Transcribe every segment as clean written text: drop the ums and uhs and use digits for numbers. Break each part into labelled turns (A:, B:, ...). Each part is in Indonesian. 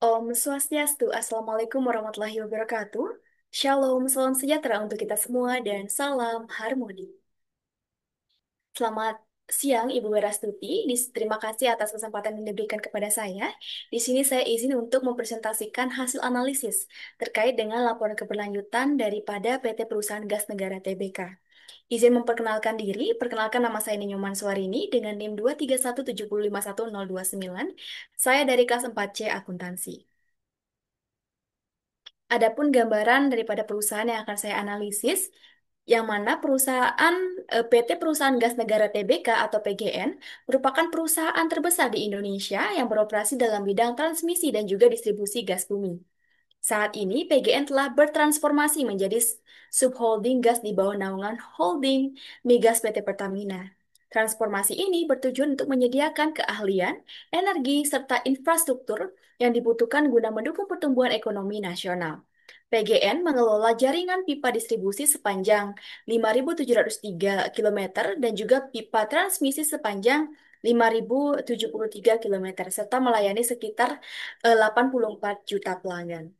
A: Om Swastiastu, Assalamualaikum warahmatullahi wabarakatuh. Shalom, salam sejahtera untuk kita semua dan salam harmoni. Selamat siang, Ibu Werastuti. Terima kasih atas kesempatan yang diberikan kepada saya. Di sini saya izin untuk mempresentasikan hasil analisis terkait dengan laporan keberlanjutan daripada PT Perusahaan Gas Negara Tbk. Izin memperkenalkan diri, perkenalkan nama saya Ninyoman Suarini dengan NIM 23170511029. Saya dari kelas 4C Akuntansi. Adapun gambaran daripada perusahaan yang akan saya analisis, yang mana perusahaan PT Perusahaan Gas Negara Tbk atau PGN merupakan perusahaan terbesar di Indonesia yang beroperasi dalam bidang transmisi dan juga distribusi gas bumi. Saat ini, PGN telah bertransformasi menjadi subholding gas di bawah naungan holding Migas PT Pertamina. Transformasi ini bertujuan untuk menyediakan keahlian, energi, serta infrastruktur yang dibutuhkan guna mendukung pertumbuhan ekonomi nasional. PGN mengelola jaringan pipa distribusi sepanjang 5.703 kilometer dan juga pipa transmisi sepanjang 5.073 kilometer serta melayani sekitar 84 juta pelanggan.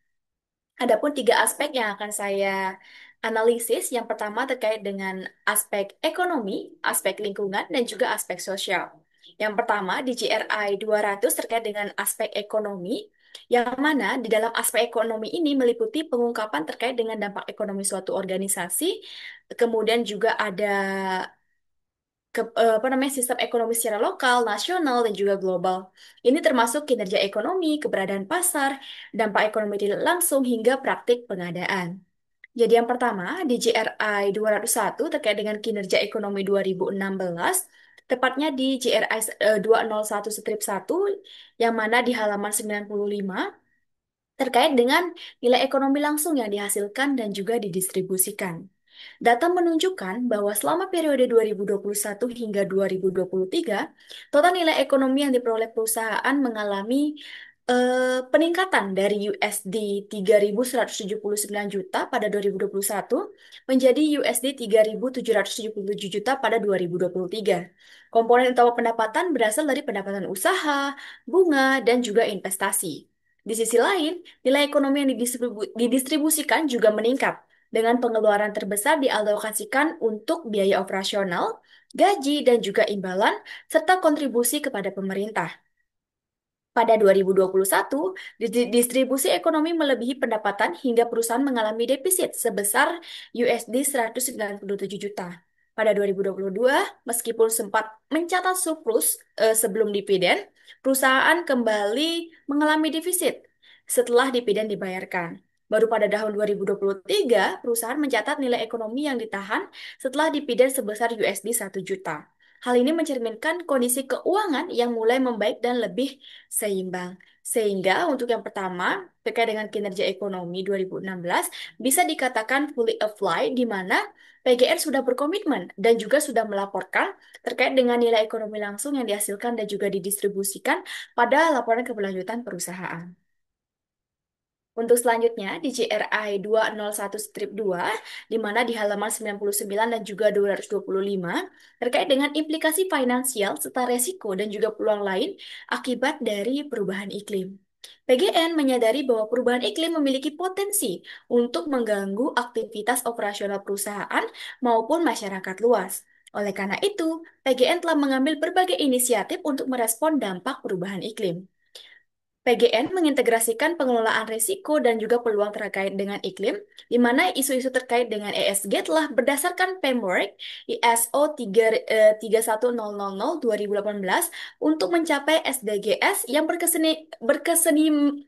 A: Adapun tiga aspek yang akan saya analisis. Yang pertama terkait dengan aspek ekonomi, aspek lingkungan, dan juga aspek sosial. Yang pertama di GRI 200 terkait dengan aspek ekonomi, yang mana di dalam aspek ekonomi ini meliputi pengungkapan terkait dengan dampak ekonomi suatu organisasi, kemudian juga ada sistem ekonomi secara lokal, nasional, dan juga global. Ini termasuk kinerja ekonomi, keberadaan pasar, dampak ekonomi tidak langsung, hingga praktik pengadaan. Jadi yang pertama, di GRI 201 terkait dengan kinerja ekonomi 2016, tepatnya di GRI 201-1, yang mana di halaman 95, terkait dengan nilai ekonomi langsung yang dihasilkan dan juga didistribusikan. Data menunjukkan bahwa selama periode 2021 hingga 2023, total nilai ekonomi yang diperoleh perusahaan mengalami peningkatan dari USD 3.179 juta pada 2021 menjadi USD 3.777 juta pada 2023. Komponen utama pendapatan berasal dari pendapatan usaha, bunga, dan juga investasi. Di sisi lain, nilai ekonomi yang didistribusikan juga meningkat dengan pengeluaran terbesar dialokasikan untuk biaya operasional, gaji, dan juga imbalan, serta kontribusi kepada pemerintah. Pada 2021, distribusi ekonomi melebihi pendapatan hingga perusahaan mengalami defisit sebesar USD 197 juta. Pada 2022, meskipun sempat mencatat surplus sebelum dividen, perusahaan kembali mengalami defisit setelah dividen dibayarkan. Baru pada tahun 2023, perusahaan mencatat nilai ekonomi yang ditahan setelah dividen sebesar USD 1 juta. Hal ini mencerminkan kondisi keuangan yang mulai membaik dan lebih seimbang. Sehingga untuk yang pertama, terkait dengan kinerja ekonomi 2016, bisa dikatakan fully applied, di mana PGN sudah berkomitmen dan juga sudah melaporkan terkait dengan nilai ekonomi langsung yang dihasilkan dan juga didistribusikan pada laporan keberlanjutan perusahaan. Untuk selanjutnya di GRI 201-2, di mana di halaman 99 dan juga 225, terkait dengan implikasi finansial serta resiko dan juga peluang lain akibat dari perubahan iklim. PGN menyadari bahwa perubahan iklim memiliki potensi untuk mengganggu aktivitas operasional perusahaan maupun masyarakat luas. Oleh karena itu, PGN telah mengambil berbagai inisiatif untuk merespon dampak perubahan iklim. PGN mengintegrasikan pengelolaan risiko dan juga peluang terkait dengan iklim, di mana isu-isu terkait dengan ESG telah berdasarkan framework ISO 31000-2018 untuk mencapai SDGs yang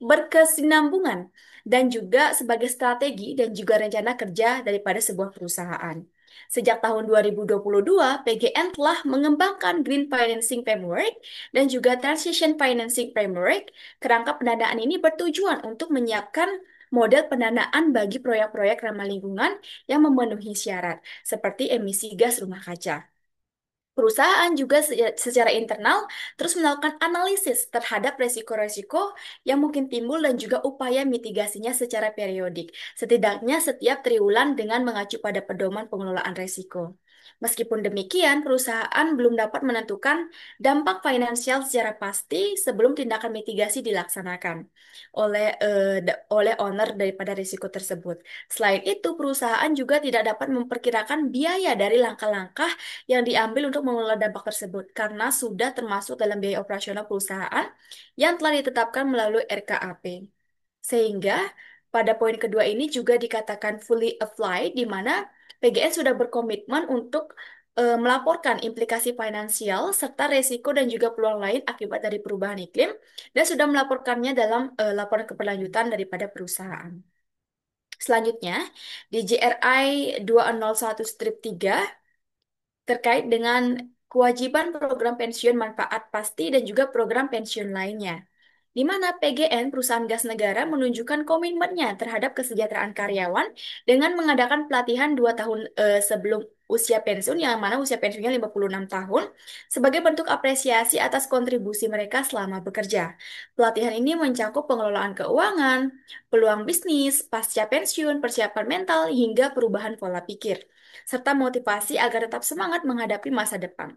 A: berkesinambungan dan juga sebagai strategi dan juga rencana kerja daripada sebuah perusahaan. Sejak tahun 2022, PGN telah mengembangkan Green Financing Framework dan juga Transition Financing Framework. Kerangka pendanaan ini bertujuan untuk menyiapkan model pendanaan bagi proyek-proyek ramah lingkungan yang memenuhi syarat, seperti emisi gas rumah kaca. Perusahaan juga secara internal terus melakukan analisis terhadap resiko-resiko yang mungkin timbul dan juga upaya mitigasinya secara periodik, setidaknya setiap triwulan dengan mengacu pada pedoman pengelolaan resiko. Meskipun demikian, perusahaan belum dapat menentukan dampak finansial secara pasti sebelum tindakan mitigasi dilaksanakan oleh owner daripada risiko tersebut. Selain itu, perusahaan juga tidak dapat memperkirakan biaya dari langkah-langkah yang diambil untuk mengelola dampak tersebut karena sudah termasuk dalam biaya operasional perusahaan yang telah ditetapkan melalui RKAP. Sehingga pada poin kedua ini juga dikatakan fully applied, di mana PGN sudah berkomitmen untuk melaporkan implikasi finansial serta resiko dan juga peluang lain akibat dari perubahan iklim dan sudah melaporkannya dalam laporan keberlanjutan daripada perusahaan. Selanjutnya, di JRI 201-3 terkait dengan kewajiban program pensiun manfaat pasti dan juga program pensiun lainnya, di mana PGN, perusahaan gas negara, menunjukkan komitmennya terhadap kesejahteraan karyawan dengan mengadakan pelatihan 2 tahun sebelum usia pensiun, yang mana usia pensiunnya 56 tahun, sebagai bentuk apresiasi atas kontribusi mereka selama bekerja. Pelatihan ini mencakup pengelolaan keuangan, peluang bisnis, pasca pensiun, persiapan mental, hingga perubahan pola pikir, serta motivasi agar tetap semangat menghadapi masa depan.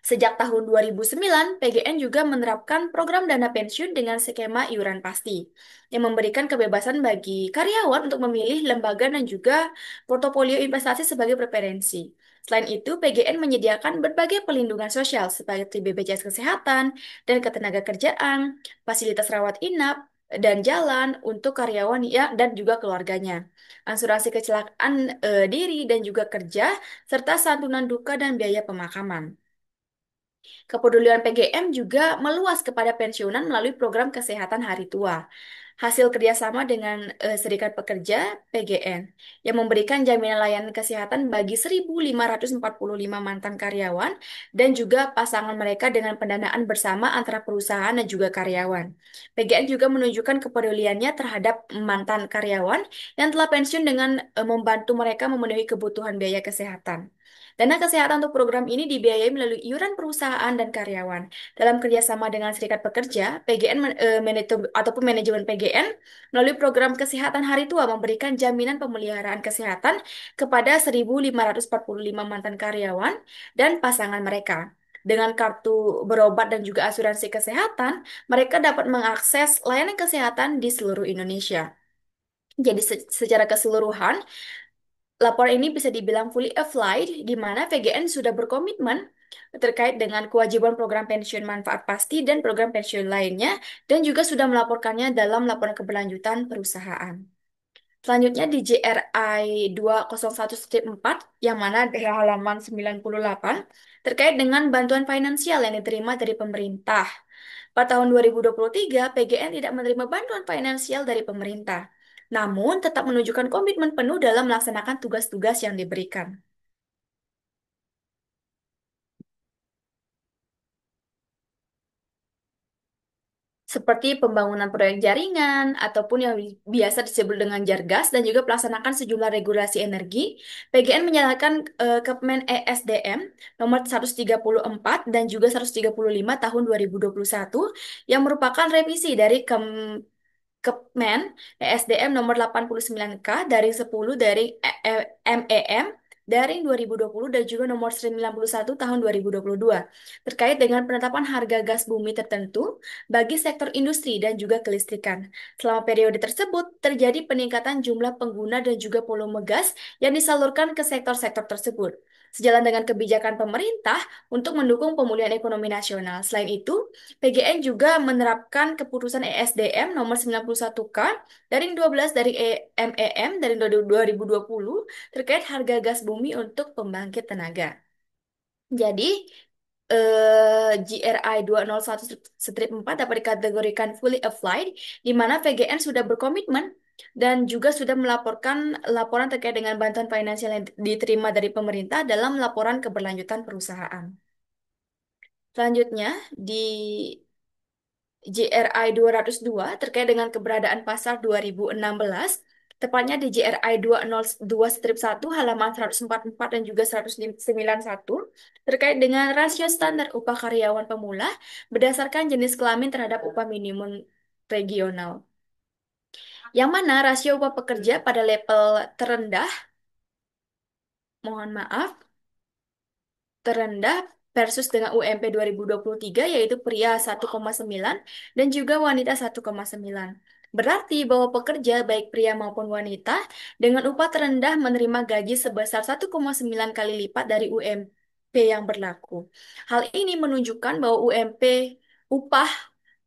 A: Sejak tahun 2009, PGN juga menerapkan program dana pensiun dengan skema iuran pasti, yang memberikan kebebasan bagi karyawan untuk memilih lembaga dan juga portofolio investasi sebagai preferensi. Selain itu, PGN menyediakan berbagai perlindungan sosial seperti BPJS Kesehatan dan Ketenagakerjaan, fasilitas rawat inap, dan jalan untuk karyawan ya dan juga keluarganya, asuransi kecelakaan diri dan juga kerja, serta santunan duka dan biaya pemakaman. Kepedulian PGM juga meluas kepada pensiunan melalui program kesehatan hari tua. Hasil kerjasama dengan Serikat Pekerja PGN yang memberikan jaminan layanan kesehatan bagi 1.545 mantan karyawan dan juga pasangan mereka dengan pendanaan bersama antara perusahaan dan juga karyawan. PGN juga menunjukkan kepeduliannya terhadap mantan karyawan yang telah pensiun dengan membantu mereka memenuhi kebutuhan biaya kesehatan. Dana kesehatan untuk program ini dibiayai melalui iuran perusahaan dan karyawan. Dalam kerjasama dengan serikat pekerja, PGN ataupun manajemen PGN melalui program kesehatan hari tua memberikan jaminan pemeliharaan kesehatan kepada 1.545 mantan karyawan dan pasangan mereka. Dengan kartu berobat dan juga asuransi kesehatan, mereka dapat mengakses layanan kesehatan di seluruh Indonesia. Jadi secara keseluruhan, laporan ini bisa dibilang fully applied, di mana VGN sudah berkomitmen terkait dengan kewajiban program pensiun manfaat pasti dan program pensiun lainnya, dan juga sudah melaporkannya dalam laporan keberlanjutan perusahaan. Selanjutnya di JRI 201-4, yang mana di halaman 98, terkait dengan bantuan finansial yang diterima dari pemerintah. Pada tahun 2023, PGN tidak menerima bantuan finansial dari pemerintah, namun tetap menunjukkan komitmen penuh dalam melaksanakan tugas-tugas yang diberikan, seperti pembangunan proyek jaringan ataupun yang biasa disebut dengan Jargas dan juga pelaksanakan sejumlah regulasi energi. PGN menyalahkan Kepmen ESDM nomor 134 dan juga 135 tahun 2021 yang merupakan revisi dari Kepmen ESDM nomor 89K dari 10 dari MEM dari 2020 dan juga nomor 91 tahun 2022 terkait dengan penetapan harga gas bumi tertentu bagi sektor industri dan juga kelistrikan. Selama periode tersebut terjadi peningkatan jumlah pengguna dan juga volume gas yang disalurkan ke sektor-sektor tersebut. Sejalan dengan kebijakan pemerintah untuk mendukung pemulihan ekonomi nasional. Selain itu, PGN juga menerapkan keputusan ESDM nomor 91K dari 12 dari MEM dari 2020 terkait harga gas bumi untuk pembangkit tenaga. Jadi, GRI 201-4 dapat dikategorikan fully applied, di mana VGN sudah berkomitmen dan juga sudah melaporkan laporan terkait dengan bantuan finansial yang diterima dari pemerintah dalam laporan keberlanjutan perusahaan. Selanjutnya, di JRI 202 terkait dengan keberadaan pasar 2016, tepatnya di JRI 202-1 halaman 144 dan juga 191, terkait dengan rasio standar upah karyawan pemula berdasarkan jenis kelamin terhadap upah minimum regional. Yang mana rasio upah pekerja pada level terendah mohon maaf, terendah versus dengan UMP 2023 yaitu pria 1,9 dan juga wanita 1,9. Berarti bahwa pekerja baik pria maupun wanita dengan upah terendah menerima gaji sebesar 1,9 kali lipat dari UMP yang berlaku. Hal ini menunjukkan bahwa UMP upah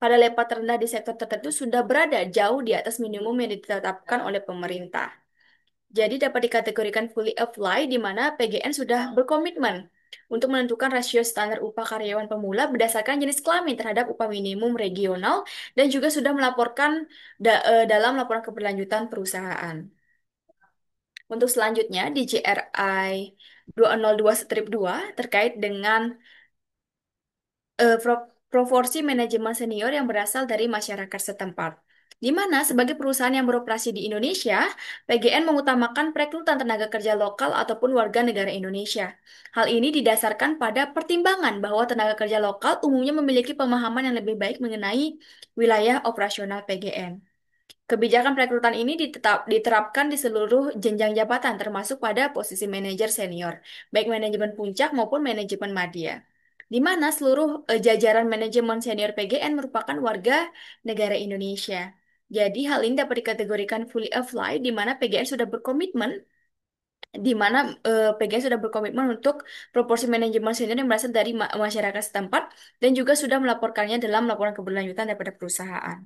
A: pada level terendah di sektor tertentu sudah berada jauh di atas minimum yang ditetapkan oleh pemerintah. Jadi dapat dikategorikan fully applied di mana PGN sudah berkomitmen untuk menentukan rasio standar upah karyawan pemula berdasarkan jenis kelamin terhadap upah minimum regional dan juga sudah melaporkan dalam laporan keberlanjutan perusahaan. Untuk selanjutnya di JRI 202-2 terkait dengan proporsi manajemen senior yang berasal dari masyarakat setempat. Di mana sebagai perusahaan yang beroperasi di Indonesia, PGN mengutamakan perekrutan tenaga kerja lokal ataupun warga negara Indonesia. Hal ini didasarkan pada pertimbangan bahwa tenaga kerja lokal umumnya memiliki pemahaman yang lebih baik mengenai wilayah operasional PGN. Kebijakan perekrutan ini diterapkan di seluruh jenjang jabatan, termasuk pada posisi manajer senior, baik manajemen puncak maupun manajemen madya, di mana seluruh jajaran manajemen senior PGN merupakan warga negara Indonesia. Jadi hal ini dapat dikategorikan fully applied, di mana PGN sudah berkomitmen, di mana PGN sudah berkomitmen untuk proporsi manajemen senior yang berasal dari masyarakat setempat dan juga sudah melaporkannya dalam laporan keberlanjutan daripada perusahaan.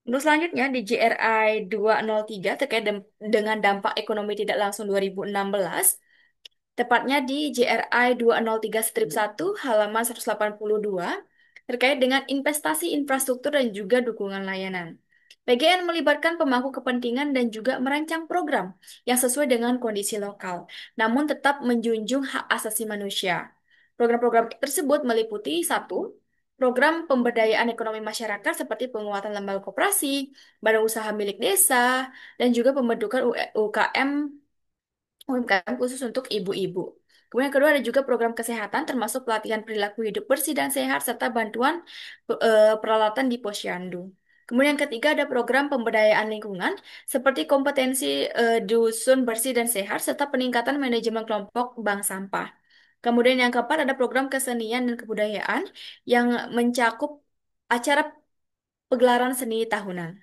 A: Untuk selanjutnya di JRI 203 terkait dengan dampak ekonomi tidak langsung 2016, tepatnya di JRI 203-1 halaman 182 terkait dengan investasi infrastruktur dan juga dukungan layanan. PGN melibatkan pemangku kepentingan dan juga merancang program yang sesuai dengan kondisi lokal, namun tetap menjunjung hak asasi manusia. Program-program tersebut meliputi satu, program pemberdayaan ekonomi masyarakat seperti penguatan lembaga koperasi, badan usaha milik desa, dan juga pembentukan UMKM khusus untuk ibu-ibu. Kemudian yang kedua ada juga program kesehatan termasuk pelatihan perilaku hidup bersih dan sehat serta bantuan peralatan di posyandu. Kemudian yang ketiga ada program pemberdayaan lingkungan seperti kompetensi dusun bersih dan sehat serta peningkatan manajemen kelompok bank sampah. Kemudian yang keempat ada program kesenian dan kebudayaan yang mencakup acara pegelaran seni tahunan.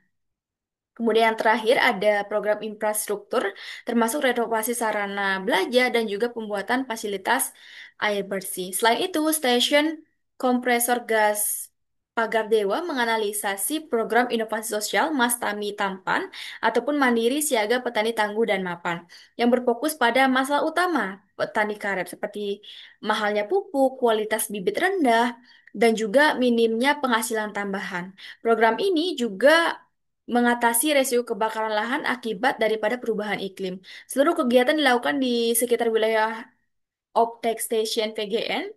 A: Kemudian yang terakhir ada program infrastruktur, termasuk renovasi sarana belajar dan juga pembuatan fasilitas air bersih. Selain itu, stasiun kompresor gas Pagar Dewa menganalisasi program inovasi sosial Mas Tami Tampan ataupun Mandiri Siaga Petani Tangguh dan Mapan yang berfokus pada masalah utama petani karet seperti mahalnya pupuk, kualitas bibit rendah, dan juga minimnya penghasilan tambahan. Program ini juga mengatasi resiko kebakaran lahan akibat daripada perubahan iklim. Seluruh kegiatan dilakukan di sekitar wilayah Optek Station PGN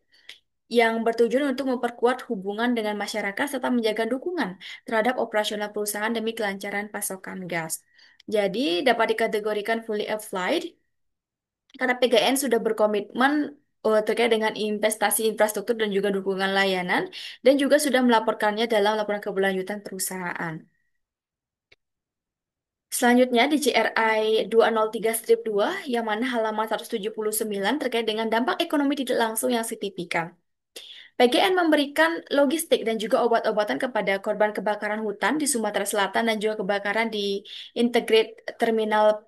A: yang bertujuan untuk memperkuat hubungan dengan masyarakat serta menjaga dukungan terhadap operasional perusahaan demi kelancaran pasokan gas. Jadi dapat dikategorikan fully applied karena PGN sudah berkomitmen terkait dengan investasi infrastruktur dan juga dukungan layanan dan juga sudah melaporkannya dalam laporan keberlanjutan perusahaan. Selanjutnya di CRI 203-2 yang mana halaman 179 terkait dengan dampak ekonomi tidak langsung yang signifikan. PGN memberikan logistik dan juga obat-obatan kepada korban kebakaran hutan di Sumatera Selatan dan juga kebakaran di Integrate Terminal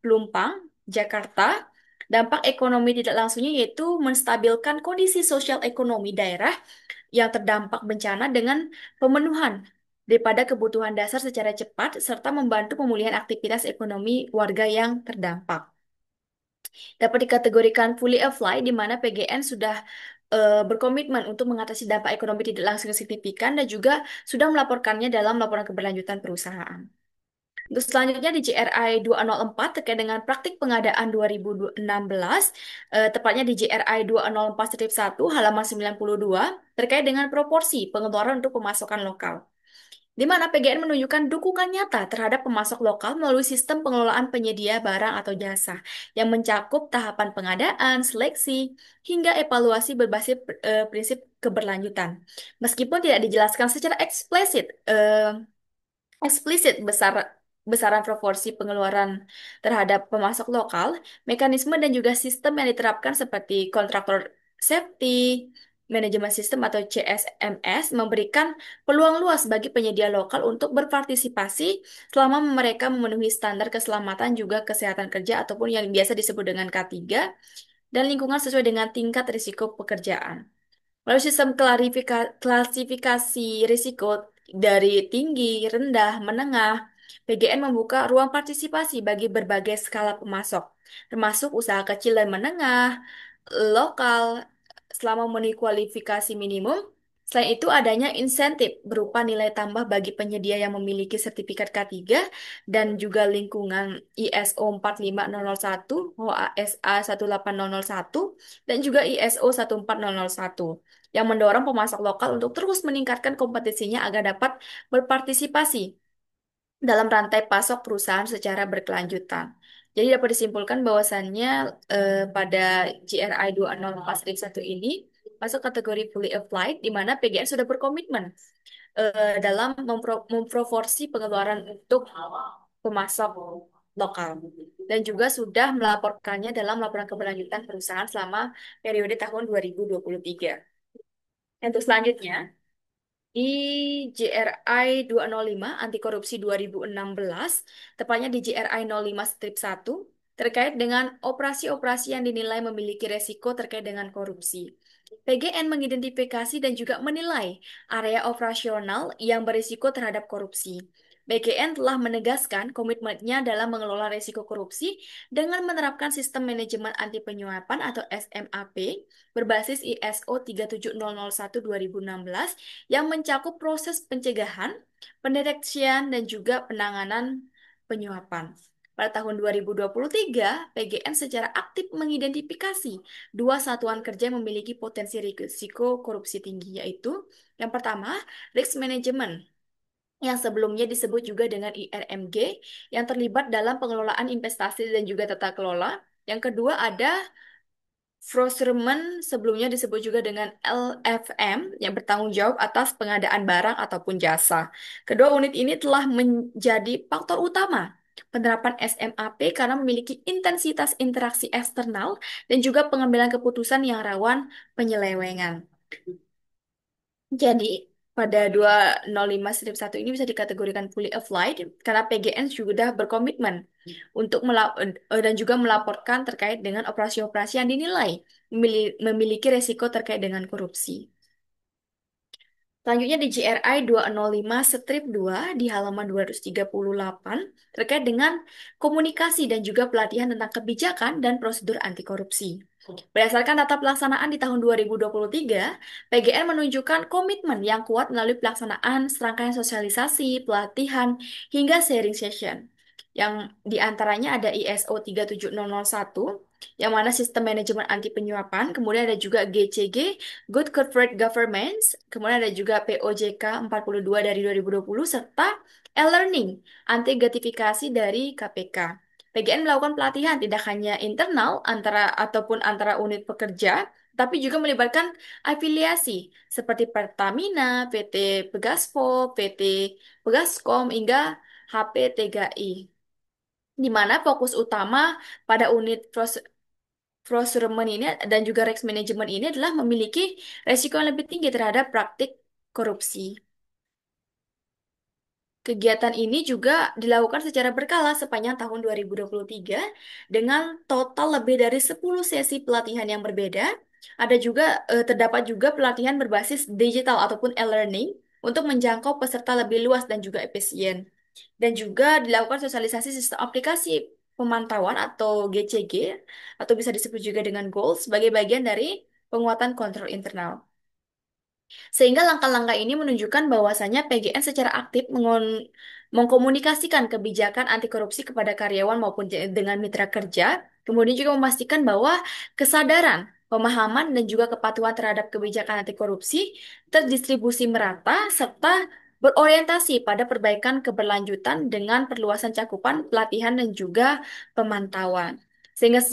A: Pelumpang, Jakarta. Dampak ekonomi tidak langsungnya yaitu menstabilkan kondisi sosial ekonomi daerah yang terdampak bencana dengan pemenuhan daripada kebutuhan dasar secara cepat serta membantu pemulihan aktivitas ekonomi warga yang terdampak. Dapat dikategorikan fully applied di mana PGN sudah berkomitmen untuk mengatasi dampak ekonomi tidak langsung yang signifikan dan juga sudah melaporkannya dalam laporan keberlanjutan perusahaan. Untuk selanjutnya di JRI 204 terkait dengan praktik pengadaan 2016, tepatnya di JRI 204-1 halaman 92 terkait dengan proporsi pengeluaran untuk pemasokan lokal, di mana PGN menunjukkan dukungan nyata terhadap pemasok lokal melalui sistem pengelolaan penyedia barang atau jasa yang mencakup tahapan pengadaan, seleksi, hingga evaluasi berbasis prinsip keberlanjutan. Meskipun tidak dijelaskan secara eksplisit besar besaran proporsi pengeluaran terhadap pemasok lokal, mekanisme dan juga sistem yang diterapkan seperti kontraktor safety, manajemen sistem atau CSMS memberikan peluang luas bagi penyedia lokal untuk berpartisipasi selama mereka memenuhi standar keselamatan juga kesehatan kerja ataupun yang biasa disebut dengan K3 dan lingkungan sesuai dengan tingkat risiko pekerjaan. Lalu sistem klasifikasi risiko dari tinggi, rendah, menengah, PGN membuka ruang partisipasi bagi berbagai skala pemasok, termasuk usaha kecil dan menengah, lokal, selama memenuhi kualifikasi minimum. Selain itu, adanya insentif berupa nilai tambah bagi penyedia yang memiliki sertifikat K3 dan juga lingkungan ISO 45001, OASA 18001, dan juga ISO 14001 yang mendorong pemasok lokal untuk terus meningkatkan kompetisinya agar dapat berpartisipasi dalam rantai pasok perusahaan secara berkelanjutan. Jadi dapat disimpulkan bahwasannya pada GRI 204-1 ini masuk kategori fully applied di mana PGN sudah berkomitmen dalam memproporsi pengeluaran untuk pemasok lokal dan juga sudah melaporkannya dalam laporan keberlanjutan perusahaan selama periode tahun 2023. Untuk selanjutnya, di JRI 205 Anti Korupsi 2016, tepatnya di JRI 05-1, terkait dengan operasi-operasi yang dinilai memiliki resiko terkait dengan korupsi. PGN mengidentifikasi dan juga menilai area operasional yang berisiko terhadap korupsi. PGN telah menegaskan komitmennya dalam mengelola risiko korupsi dengan menerapkan sistem manajemen anti penyuapan atau SMAP berbasis ISO 37001-2016 yang mencakup proses pencegahan, pendeteksian, dan juga penanganan penyuapan. Pada tahun 2023, PGN secara aktif mengidentifikasi dua satuan kerja yang memiliki potensi risiko korupsi tinggi, yaitu yang pertama, risk management, yang sebelumnya disebut juga dengan IRMG, yang terlibat dalam pengelolaan investasi dan juga tata kelola. Yang kedua ada Procurement, sebelumnya disebut juga dengan LFM, yang bertanggung jawab atas pengadaan barang ataupun jasa. Kedua unit ini telah menjadi faktor utama penerapan SMAP karena memiliki intensitas interaksi eksternal dan juga pengambilan keputusan yang rawan penyelewengan. Jadi, pada 205-1 ini bisa dikategorikan fully applied karena PGN sudah berkomitmen untuk dan juga melaporkan terkait dengan operasi-operasi yang dinilai memiliki resiko terkait dengan korupsi. Selanjutnya di GRI 205-2 di halaman 238 terkait dengan komunikasi dan juga pelatihan tentang kebijakan dan prosedur anti korupsi. Berdasarkan data pelaksanaan di tahun 2023, PGN menunjukkan komitmen yang kuat melalui pelaksanaan serangkaian sosialisasi, pelatihan, hingga sharing session. Yang diantaranya ada ISO 37001, yang mana sistem manajemen anti penyuapan, kemudian ada juga GCG, Good Corporate Governance, kemudian ada juga POJK 42 dari 2020, serta e-learning, anti gratifikasi dari KPK. PGN melakukan pelatihan tidak hanya internal ataupun antara unit pekerja, tapi juga melibatkan afiliasi seperti Pertamina, PT Pegaspo, PT Pegaskom, hingga HP3I. Di mana fokus utama pada unit procurement ini dan juga risk management ini adalah memiliki resiko yang lebih tinggi terhadap praktik korupsi. Kegiatan ini juga dilakukan secara berkala sepanjang tahun 2023 dengan total lebih dari 10 sesi pelatihan yang berbeda. Ada juga terdapat juga pelatihan berbasis digital ataupun e-learning untuk menjangkau peserta lebih luas dan juga efisien. Dan juga dilakukan sosialisasi sistem aplikasi pemantauan atau GCG atau bisa disebut juga dengan goals sebagai bagian dari penguatan kontrol internal. Sehingga langkah-langkah ini menunjukkan bahwasannya PGN secara aktif mengkomunikasikan kebijakan anti korupsi kepada karyawan maupun dengan mitra kerja, kemudian juga memastikan bahwa kesadaran, pemahaman, dan juga kepatuhan terhadap kebijakan anti korupsi terdistribusi merata serta berorientasi pada perbaikan keberlanjutan dengan perluasan cakupan pelatihan dan juga pemantauan. Sehingga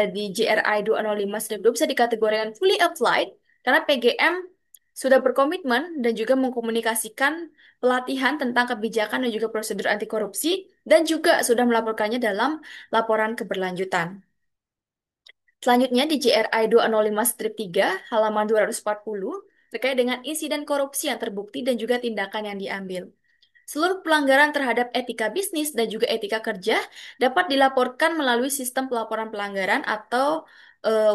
A: di GRI 205 bisa dikategorikan fully applied karena PGM sudah berkomitmen dan juga mengkomunikasikan pelatihan tentang kebijakan dan juga prosedur anti korupsi dan juga sudah melaporkannya dalam laporan keberlanjutan. Selanjutnya di JRI 205-3 halaman 240 terkait dengan insiden korupsi yang terbukti dan juga tindakan yang diambil. Seluruh pelanggaran terhadap etika bisnis dan juga etika kerja dapat dilaporkan melalui sistem pelaporan pelanggaran atau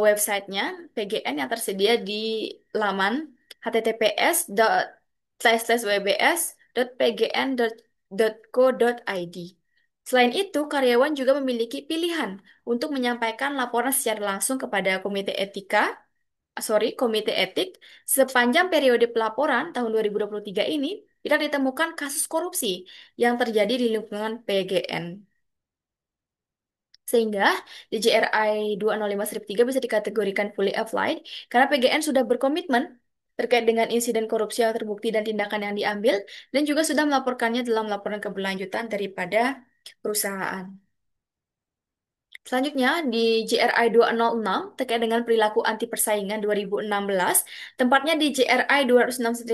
A: websitenya PGN yang tersedia di laman https://wbs.pgn.co.id. Selain itu, karyawan juga memiliki pilihan untuk menyampaikan laporan secara langsung kepada Komite Etik sepanjang periode pelaporan tahun 2023 ini tidak ditemukan kasus korupsi yang terjadi di lingkungan PGN. Sehingga DJRI 205-3 bisa dikategorikan fully applied karena PGN sudah berkomitmen terkait dengan insiden korupsi yang terbukti dan tindakan yang diambil dan juga sudah melaporkannya dalam laporan keberlanjutan daripada perusahaan. Selanjutnya, di JRI 206 terkait dengan perilaku anti persaingan 2016, tempatnya di JRI 206-1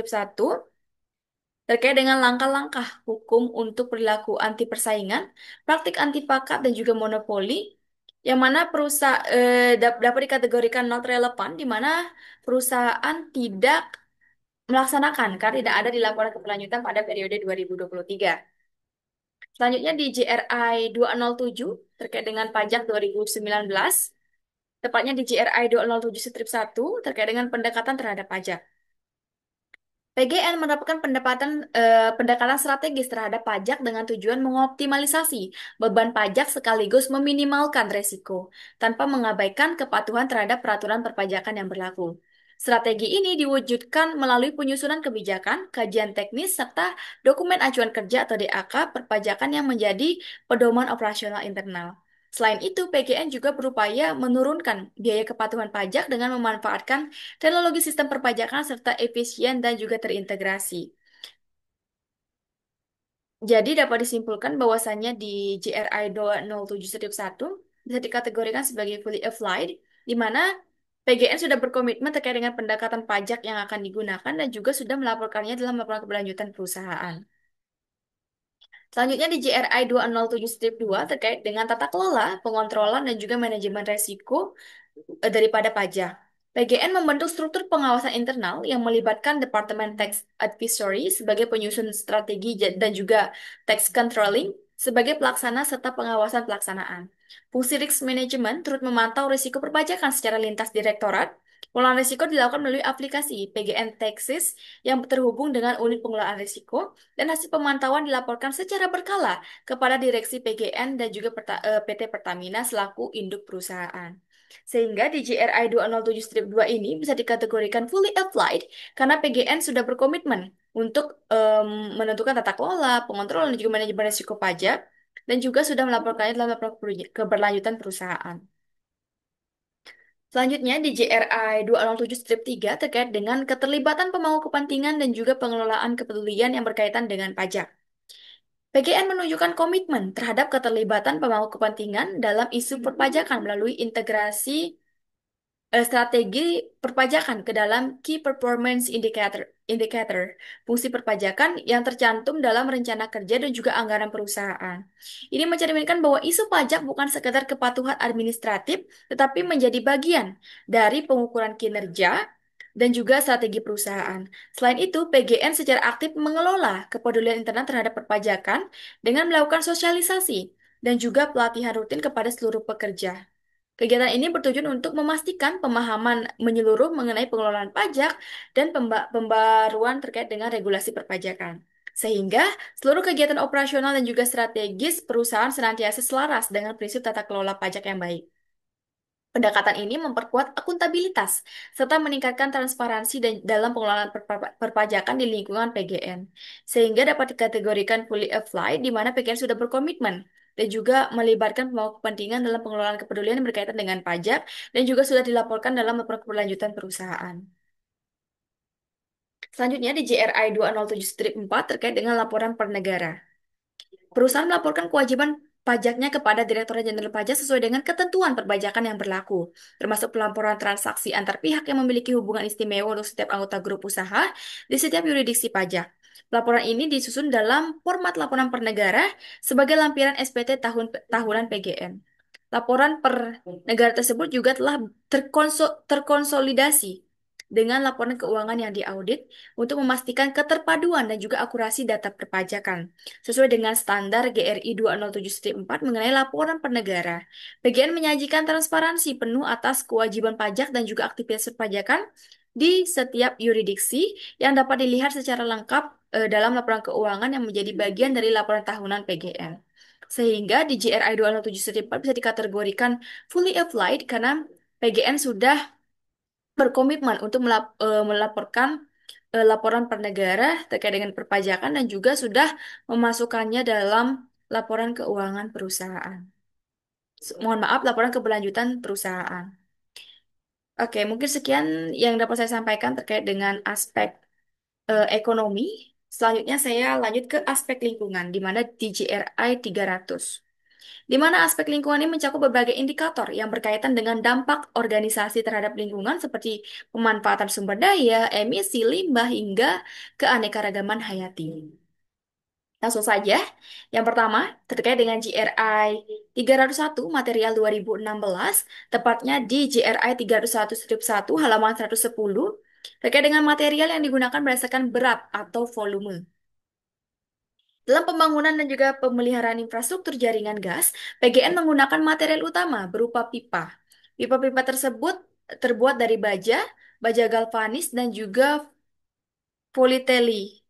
A: terkait dengan langkah-langkah hukum untuk perilaku anti persaingan, praktik anti pakat dan juga monopoli, yang mana perusahaan dapat dikategorikan not relevan, di mana perusahaan tidak melaksanakan karena tidak ada di laporan keberlanjutan pada periode 2023. Selanjutnya di JRI 207 terkait dengan pajak 2019, tepatnya di JRI 207-1 terkait dengan pendekatan terhadap pajak. PGN menerapkan pendekatan strategis terhadap pajak dengan tujuan mengoptimalisasi beban pajak sekaligus meminimalkan resiko, tanpa mengabaikan kepatuhan terhadap peraturan perpajakan yang berlaku. Strategi ini diwujudkan melalui penyusunan kebijakan, kajian teknis, serta dokumen acuan kerja atau DAK perpajakan yang menjadi pedoman operasional internal. Selain itu, PGN juga berupaya menurunkan biaya kepatuhan pajak dengan memanfaatkan teknologi sistem perpajakan serta efisien dan juga terintegrasi. Jadi dapat disimpulkan bahwasannya di JRI 207-1 bisa dikategorikan sebagai fully applied, di mana PGN sudah berkomitmen terkait dengan pendekatan pajak yang akan digunakan dan juga sudah melaporkannya dalam laporan keberlanjutan perusahaan. Selanjutnya di JRI 207-2 terkait dengan tata kelola, pengontrolan, dan juga manajemen resiko daripada pajak. PGN membentuk struktur pengawasan internal yang melibatkan Departemen Tax Advisory sebagai penyusun strategi dan juga tax controlling sebagai pelaksana serta pengawasan pelaksanaan. Fungsi risk management turut memantau risiko perpajakan secara lintas direktorat. Pengelolaan risiko dilakukan melalui aplikasi PGN Taxis yang terhubung dengan unit pengelolaan risiko dan hasil pemantauan dilaporkan secara berkala kepada Direksi PGN dan juga PT Pertamina selaku induk perusahaan. Sehingga di JRI 207-2 ini bisa dikategorikan fully applied karena PGN sudah berkomitmen untuk menentukan tata kelola, pengontrolan, dan juga manajemen risiko pajak, dan juga sudah melaporkannya dalam laporan keberlanjutan perusahaan. Selanjutnya di JRI 207-3 terkait dengan keterlibatan pemangku kepentingan dan juga pengelolaan kepedulian yang berkaitan dengan pajak. PGN menunjukkan komitmen terhadap keterlibatan pemangku kepentingan dalam isu perpajakan melalui integrasi strategi perpajakan ke dalam Key Performance Indicator, fungsi perpajakan yang tercantum dalam rencana kerja dan juga anggaran perusahaan. Ini mencerminkan bahwa isu pajak bukan sekedar kepatuhan administratif, tetapi menjadi bagian dari pengukuran kinerja dan juga strategi perusahaan. Selain itu, PGN secara aktif mengelola kepedulian internal terhadap perpajakan dengan melakukan sosialisasi dan juga pelatihan rutin kepada seluruh pekerja. Kegiatan ini bertujuan untuk memastikan pemahaman menyeluruh mengenai pengelolaan pajak dan pembaruan terkait dengan regulasi perpajakan. Sehingga seluruh kegiatan operasional dan juga strategis perusahaan senantiasa selaras dengan prinsip tata kelola pajak yang baik. Pendekatan ini memperkuat akuntabilitas serta meningkatkan transparansi dalam pengelolaan perpajakan di lingkungan PGN, sehingga dapat dikategorikan fully applied di mana PGN sudah berkomitmen dan juga melibatkan pemangku kepentingan dalam pengelolaan kepedulian yang berkaitan dengan pajak dan juga sudah dilaporkan dalam laporan keberlanjutan perusahaan. Selanjutnya di JRI 207-4 terkait dengan laporan per negara. Perusahaan melaporkan kewajiban pajaknya kepada Direktorat Jenderal Pajak sesuai dengan ketentuan perpajakan yang berlaku, termasuk pelaporan transaksi antar pihak yang memiliki hubungan istimewa untuk setiap anggota grup usaha di setiap yurisdiksi pajak. Laporan ini disusun dalam format laporan per negara sebagai lampiran SPT tahunan PGN. Laporan per negara tersebut juga telah terkonsolidasi dengan laporan keuangan yang diaudit untuk memastikan keterpaduan dan juga akurasi data perpajakan sesuai dengan standar GRI 207-4 mengenai laporan per negara. PGN menyajikan transparansi penuh atas kewajiban pajak dan juga aktivitas perpajakan di setiap yurisdiksi yang dapat dilihat secara lengkap dalam laporan keuangan yang menjadi bagian dari laporan tahunan PGN. Sehingga di GRI 207-4 bisa dikategorikan fully applied karena PGN sudah berkomitmen untuk melaporkan laporan per negara terkait dengan perpajakan dan juga sudah memasukkannya dalam laporan keuangan perusahaan. Mohon maaf, laporan keberlanjutan perusahaan. Oke, mungkin sekian yang dapat saya sampaikan terkait dengan aspek ekonomi. Selanjutnya saya lanjut ke aspek lingkungan, di mana di GRI 300. Di mana aspek lingkungan ini mencakup berbagai indikator yang berkaitan dengan dampak organisasi terhadap lingkungan seperti pemanfaatan sumber daya, emisi, limbah, hingga keanekaragaman hayati. Langsung saja, yang pertama terkait dengan GRI 301 material 2016, tepatnya di GRI 301-1 halaman 110, terkait dengan material yang digunakan berdasarkan berat atau volume. Dalam pembangunan dan juga pemeliharaan infrastruktur jaringan gas, PGN menggunakan material utama berupa pipa. Pipa-pipa tersebut terbuat dari baja, baja galvanis, dan juga politeli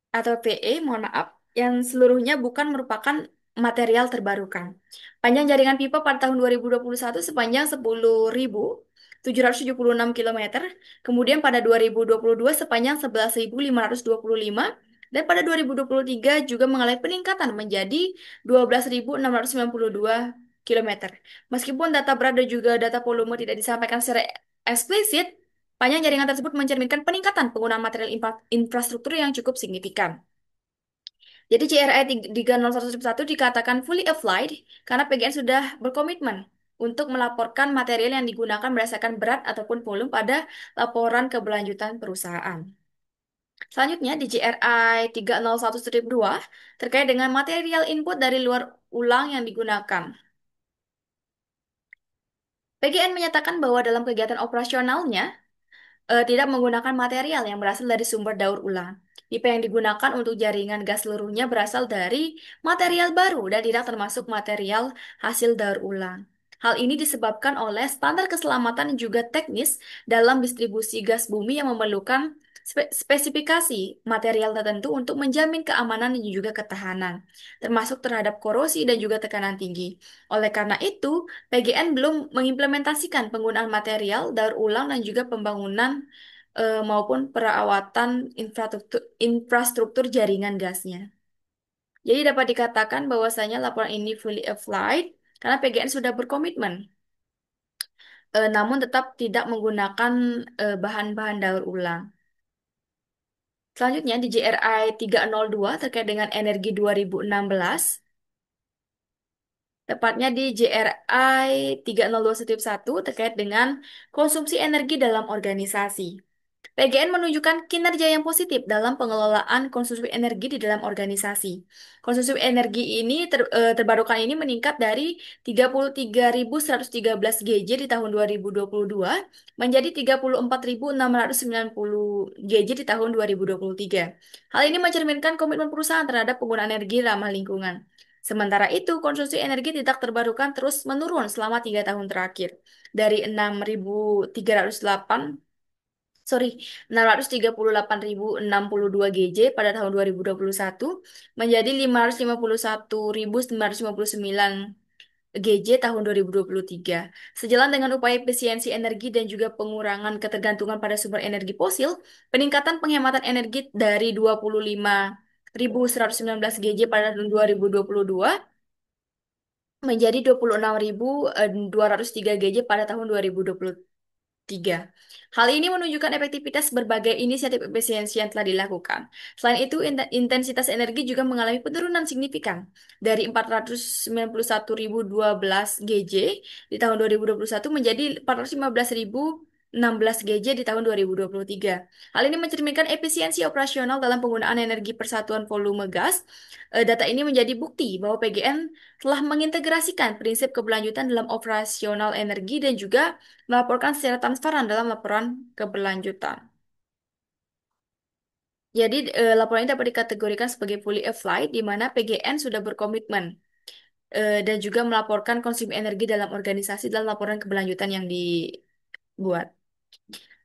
A: atau PE, mohon maaf, yang seluruhnya bukan merupakan material terbarukan. Panjang jaringan pipa pada tahun 2021 sepanjang 10.776 kilometer, kemudian pada 2022 sepanjang 11.525, dan pada 2023 juga mengalami peningkatan menjadi 12.692 kilometer. Meskipun data berat dan juga data volume tidak disampaikan secara eksplisit, panjang jaringan tersebut mencerminkan peningkatan penggunaan material infrastruktur yang cukup signifikan. Jadi CRI 30111 dikatakan fully applied karena PGN sudah berkomitmen untuk melaporkan material yang digunakan berdasarkan berat ataupun volume pada laporan keberlanjutan perusahaan. Selanjutnya di GRI 301-2 terkait dengan material input dari luar ulang yang digunakan. PGN menyatakan bahwa dalam kegiatan operasionalnya, tidak menggunakan material yang berasal dari sumber daur ulang. Pipa yang digunakan untuk jaringan gas seluruhnya berasal dari material baru dan tidak termasuk material hasil daur ulang. Hal ini disebabkan oleh standar keselamatan dan juga teknis dalam distribusi gas bumi yang memerlukan spesifikasi material tertentu untuk menjamin keamanan dan juga ketahanan, termasuk terhadap korosi dan juga tekanan tinggi. Oleh karena itu, PGN belum mengimplementasikan penggunaan material daur ulang dan juga pembangunan maupun perawatan infrastruktur jaringan gasnya. Jadi dapat dikatakan bahwasanya laporan ini fully applied karena PGN sudah berkomitmen, namun tetap tidak menggunakan bahan-bahan daur ulang. Selanjutnya di GRI 302 terkait dengan energi 2016, tepatnya di GRI 302-1 terkait dengan konsumsi energi dalam organisasi. PGN menunjukkan kinerja yang positif dalam pengelolaan konsumsi energi di dalam organisasi. Konsumsi energi ini terbarukan ini meningkat dari 33.113 GJ di tahun 2022 menjadi 34.690 GJ di tahun 2023. Hal ini mencerminkan komitmen perusahaan terhadap penggunaan energi ramah lingkungan. Sementara itu, konsumsi energi tidak terbarukan terus menurun selama 3 tahun terakhir, dari 6.308 sorry, 638.062 GJ pada tahun 2021 menjadi 551.959 GJ tahun 2023. Sejalan dengan upaya efisiensi energi dan juga pengurangan ketergantungan pada sumber energi fosil, peningkatan penghematan energi dari 25.119 GJ pada tahun 2022 menjadi 26.203 GJ pada tahun 2023. Tiga. Hal ini menunjukkan efektivitas berbagai inisiatif efisiensi yang telah dilakukan. Selain itu, intensitas energi juga mengalami penurunan signifikan dari 491.012 GJ di tahun 2021 menjadi 415.016 GJ di tahun 2023. Hal ini mencerminkan efisiensi operasional dalam penggunaan energi per satuan volume gas. Data ini menjadi bukti bahwa PGN telah mengintegrasikan prinsip keberlanjutan dalam operasional energi dan juga melaporkan secara transparan dalam laporan keberlanjutan. Jadi, laporan ini dapat dikategorikan sebagai fully applied, di mana PGN sudah berkomitmen dan juga melaporkan konsumsi energi dalam organisasi dalam laporan keberlanjutan yang dibuat.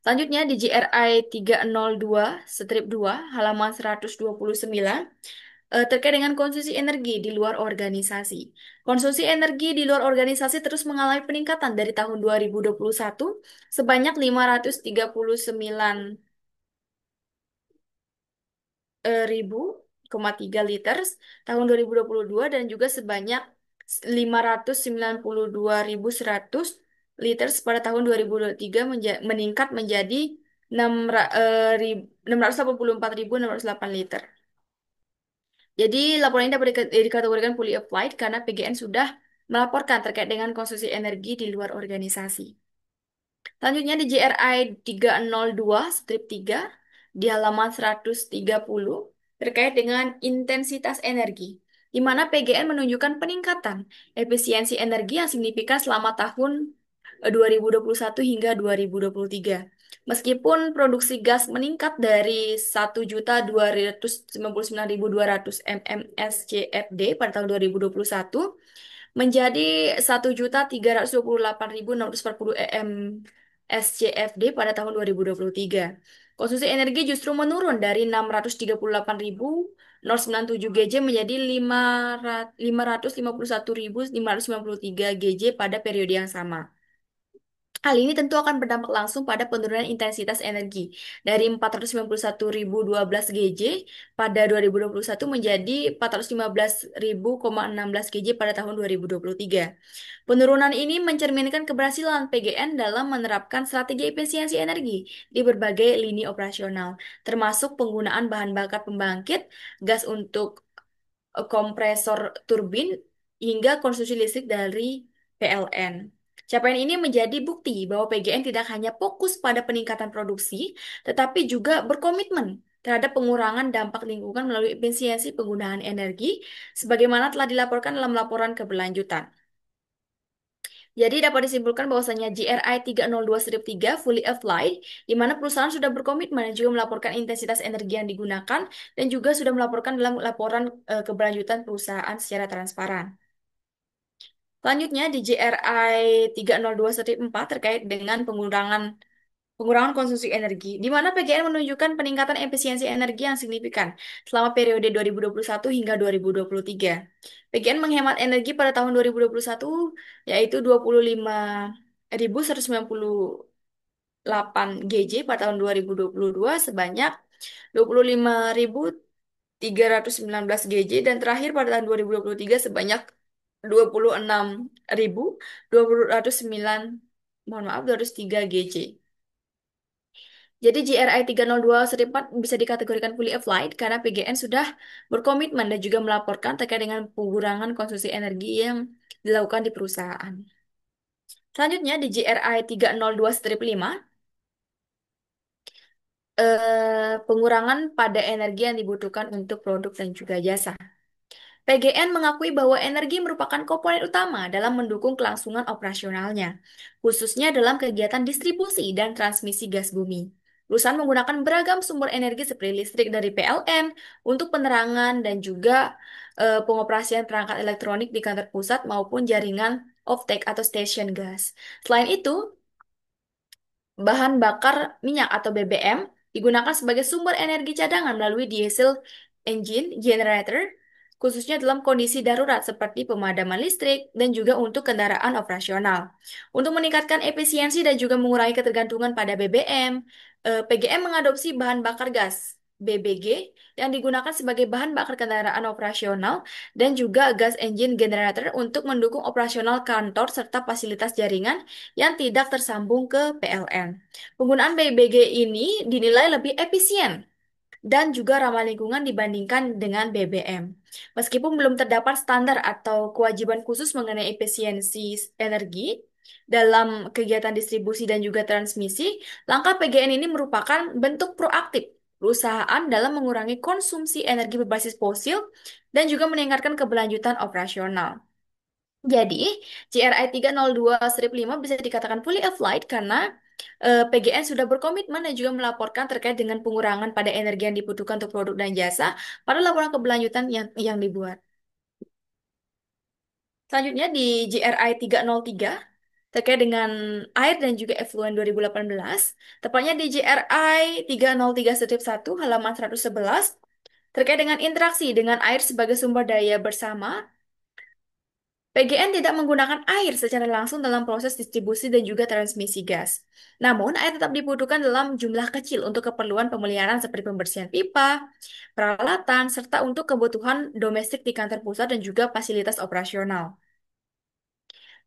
A: Selanjutnya di GRI 302 strip 2 halaman 129 terkait dengan konsumsi energi di luar organisasi. Konsumsi energi di luar organisasi terus mengalami peningkatan dari tahun 2021 sebanyak 539 ribu 3 tahun 2022 dan juga sebanyak 592.100 liter pada tahun 2023 meningkat menjadi 684.608 liter. Jadi laporan ini dapat dikategorikan fully applied karena PGN sudah melaporkan terkait dengan konsumsi energi di luar organisasi. Selanjutnya di JRI 302 strip 3 di halaman 130 terkait dengan intensitas energi, di mana PGN menunjukkan peningkatan efisiensi energi yang signifikan selama tahun 2021 hingga 2023. Meskipun produksi gas meningkat dari 1.299.200 mmscfd pada tahun 2021 menjadi 1.328.640 SCFD pada tahun 2023. Konsumsi energi justru menurun dari 638.097 GJ menjadi 551.593 GJ pada periode yang sama. Hal ini tentu akan berdampak langsung pada penurunan intensitas energi dari 491.012 GJ pada 2021 menjadi 415.016 GJ pada tahun 2023. Penurunan ini mencerminkan keberhasilan PGN dalam menerapkan strategi efisiensi energi di berbagai lini operasional, termasuk penggunaan bahan bakar pembangkit, gas untuk kompresor turbin, hingga konsumsi listrik dari PLN. Capaian ini menjadi bukti bahwa PGN tidak hanya fokus pada peningkatan produksi, tetapi juga berkomitmen terhadap pengurangan dampak lingkungan melalui efisiensi penggunaan energi, sebagaimana telah dilaporkan dalam laporan keberlanjutan. Jadi dapat disimpulkan bahwasanya GRI 302-3 fully applied, di mana perusahaan sudah berkomitmen dan juga melaporkan intensitas energi yang digunakan dan juga sudah melaporkan dalam laporan keberlanjutan perusahaan secara transparan. Selanjutnya di GRI 302-4 terkait dengan pengurangan konsumsi energi, di mana PGN menunjukkan peningkatan efisiensi energi yang signifikan selama periode 2021 hingga 2023. PGN menghemat energi pada tahun 2021 yaitu 25.198 GJ pada tahun 2022 sebanyak 25.319 GJ dan terakhir pada tahun 2023 sebanyak 26.209 mohon maaf 203 GJ. Jadi GRI 302-4 bisa dikategorikan fully applied karena PGN sudah berkomitmen dan juga melaporkan terkait dengan pengurangan konsumsi energi yang dilakukan di perusahaan. Selanjutnya di GRI 302-5, pengurangan pada energi yang dibutuhkan untuk produk dan juga jasa. PGN mengakui bahwa energi merupakan komponen utama dalam mendukung kelangsungan operasionalnya, khususnya dalam kegiatan distribusi dan transmisi gas bumi. Perusahaan menggunakan beragam sumber energi seperti listrik dari PLN untuk penerangan dan juga pengoperasian perangkat elektronik di kantor pusat maupun jaringan off-take atau station gas. Selain itu, bahan bakar minyak atau BBM digunakan sebagai sumber energi cadangan melalui diesel engine generator, khususnya dalam kondisi darurat seperti pemadaman listrik dan juga untuk kendaraan operasional. Untuk meningkatkan efisiensi dan juga mengurangi ketergantungan pada BBM, PGM mengadopsi bahan bakar gas. BBG yang digunakan sebagai bahan bakar kendaraan operasional dan juga gas engine generator untuk mendukung operasional kantor serta fasilitas jaringan yang tidak tersambung ke PLN. Penggunaan BBG ini dinilai lebih efisien dan juga ramah lingkungan dibandingkan dengan BBM. Meskipun belum terdapat standar atau kewajiban khusus mengenai efisiensi energi dalam kegiatan distribusi dan juga transmisi, langkah PGN ini merupakan bentuk proaktif perusahaan dalam mengurangi konsumsi energi berbasis fosil dan juga meningkatkan keberlanjutan operasional. Jadi, JRI 302-5 bisa dikatakan fully applied karena PGN sudah berkomitmen dan juga melaporkan terkait dengan pengurangan pada energi yang dibutuhkan untuk produk dan jasa pada laporan keberlanjutan yang dibuat. Selanjutnya di JRI 303 terkait dengan air dan juga effluent 2018, tepatnya di JRI 303-1 halaman 111 terkait dengan interaksi dengan air sebagai sumber daya bersama. PGN tidak menggunakan air secara langsung dalam proses distribusi dan juga transmisi gas. Namun, air tetap dibutuhkan dalam jumlah kecil untuk keperluan pemeliharaan seperti pembersihan pipa, peralatan, serta untuk kebutuhan domestik di kantor pusat dan juga fasilitas operasional.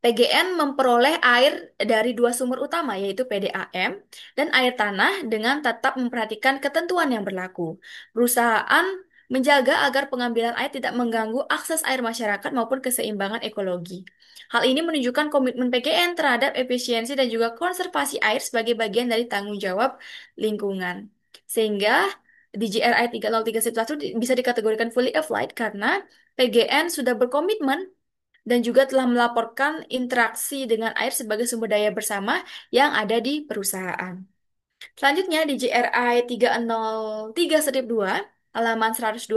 A: PGN memperoleh air dari dua sumber utama, yaitu PDAM dan air tanah dengan tetap memperhatikan ketentuan yang berlaku. Perusahaan menjaga agar pengambilan air tidak mengganggu akses air masyarakat maupun keseimbangan ekologi. Hal ini menunjukkan komitmen PGN terhadap efisiensi dan juga konservasi air sebagai bagian dari tanggung jawab lingkungan. Sehingga di GRI 303 bisa dikategorikan fully applied karena PGN sudah berkomitmen dan juga telah melaporkan interaksi dengan air sebagai sumber daya bersama yang ada di perusahaan. Selanjutnya di JRI 303-2 halaman 112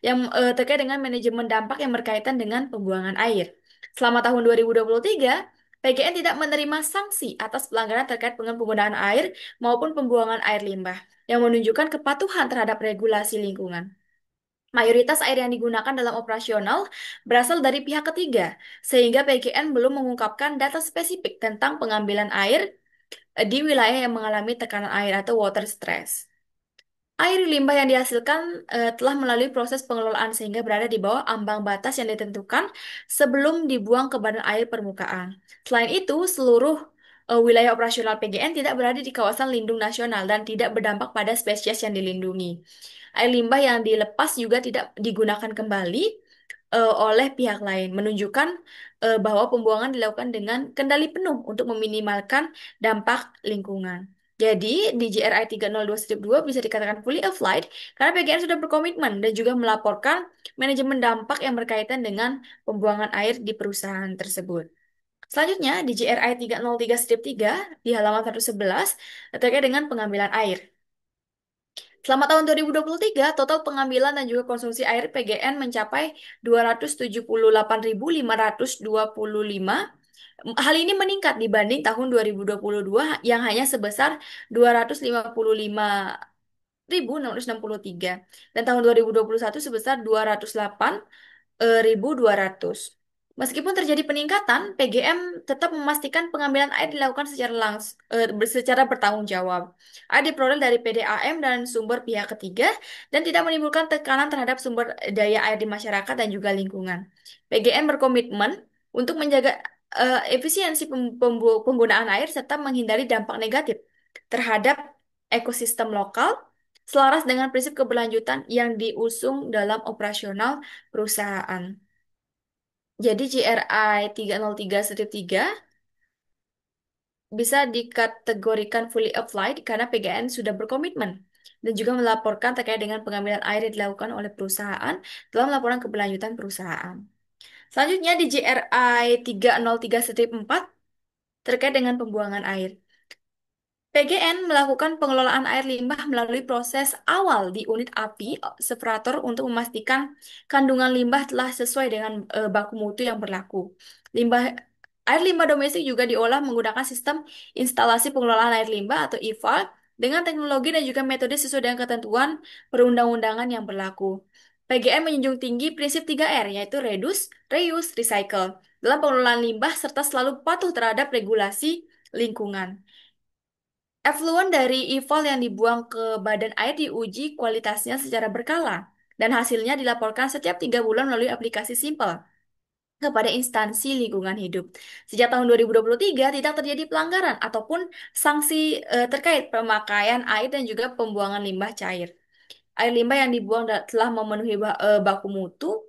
A: yang terkait dengan manajemen dampak yang berkaitan dengan pembuangan air. Selama tahun 2023, PGN tidak menerima sanksi atas pelanggaran terkait dengan penggunaan air maupun pembuangan air limbah yang menunjukkan kepatuhan terhadap regulasi lingkungan. Mayoritas air yang digunakan dalam operasional berasal dari pihak ketiga, sehingga PGN belum mengungkapkan data spesifik tentang pengambilan air di wilayah yang mengalami tekanan air atau water stress. Air limbah yang dihasilkan telah melalui proses pengelolaan sehingga berada di bawah ambang batas yang ditentukan sebelum dibuang ke badan air permukaan. Selain itu, seluruh wilayah operasional PGN tidak berada di kawasan lindung nasional dan tidak berdampak pada spesies yang dilindungi. Air limbah yang dilepas juga tidak digunakan kembali oleh pihak lain, menunjukkan bahwa pembuangan dilakukan dengan kendali penuh untuk meminimalkan dampak lingkungan. Jadi, di JRI 302-2 bisa dikatakan fully applied karena PGN sudah berkomitmen dan juga melaporkan manajemen dampak yang berkaitan dengan pembuangan air di perusahaan tersebut. Selanjutnya, di JRI 303-3 di halaman 111 terkait dengan pengambilan air. Selama tahun 2023, total pengambilan dan juga konsumsi air PGN mencapai 278.525. Hal ini meningkat dibanding tahun 2022 yang hanya sebesar 255.663 dan tahun 2021 sebesar 208.200. Meskipun terjadi peningkatan, PGM tetap memastikan pengambilan air dilakukan secara bertanggung jawab. Air diperoleh dari PDAM dan sumber pihak ketiga dan tidak menimbulkan tekanan terhadap sumber daya air di masyarakat dan juga lingkungan. PGN berkomitmen untuk menjaga efisiensi penggunaan air serta menghindari dampak negatif terhadap ekosistem lokal selaras dengan prinsip keberlanjutan yang diusung dalam operasional perusahaan. Jadi GRI 303-3 bisa dikategorikan fully applied karena PGN sudah berkomitmen dan juga melaporkan terkait dengan pengambilan air yang dilakukan oleh perusahaan dalam laporan keberlanjutan perusahaan. Selanjutnya di GRI 303-4 terkait dengan pembuangan air. PGN melakukan pengelolaan air limbah melalui proses awal di unit api separator untuk memastikan kandungan limbah telah sesuai dengan baku mutu yang berlaku. Limbah Air limbah domestik juga diolah menggunakan sistem instalasi pengelolaan air limbah atau IFAL dengan teknologi dan juga metode sesuai dengan ketentuan perundang-undangan yang berlaku. PGN menjunjung tinggi prinsip 3R yaitu reduce, reuse, recycle dalam pengelolaan limbah serta selalu patuh terhadap regulasi lingkungan. Efluent dari e-fall yang dibuang ke badan air diuji kualitasnya secara berkala, dan hasilnya dilaporkan setiap 3 bulan melalui aplikasi Simple kepada instansi lingkungan hidup. Sejak tahun 2023 tidak terjadi pelanggaran ataupun sanksi terkait pemakaian air dan juga pembuangan limbah cair. Air limbah yang dibuang telah memenuhi baku mutu,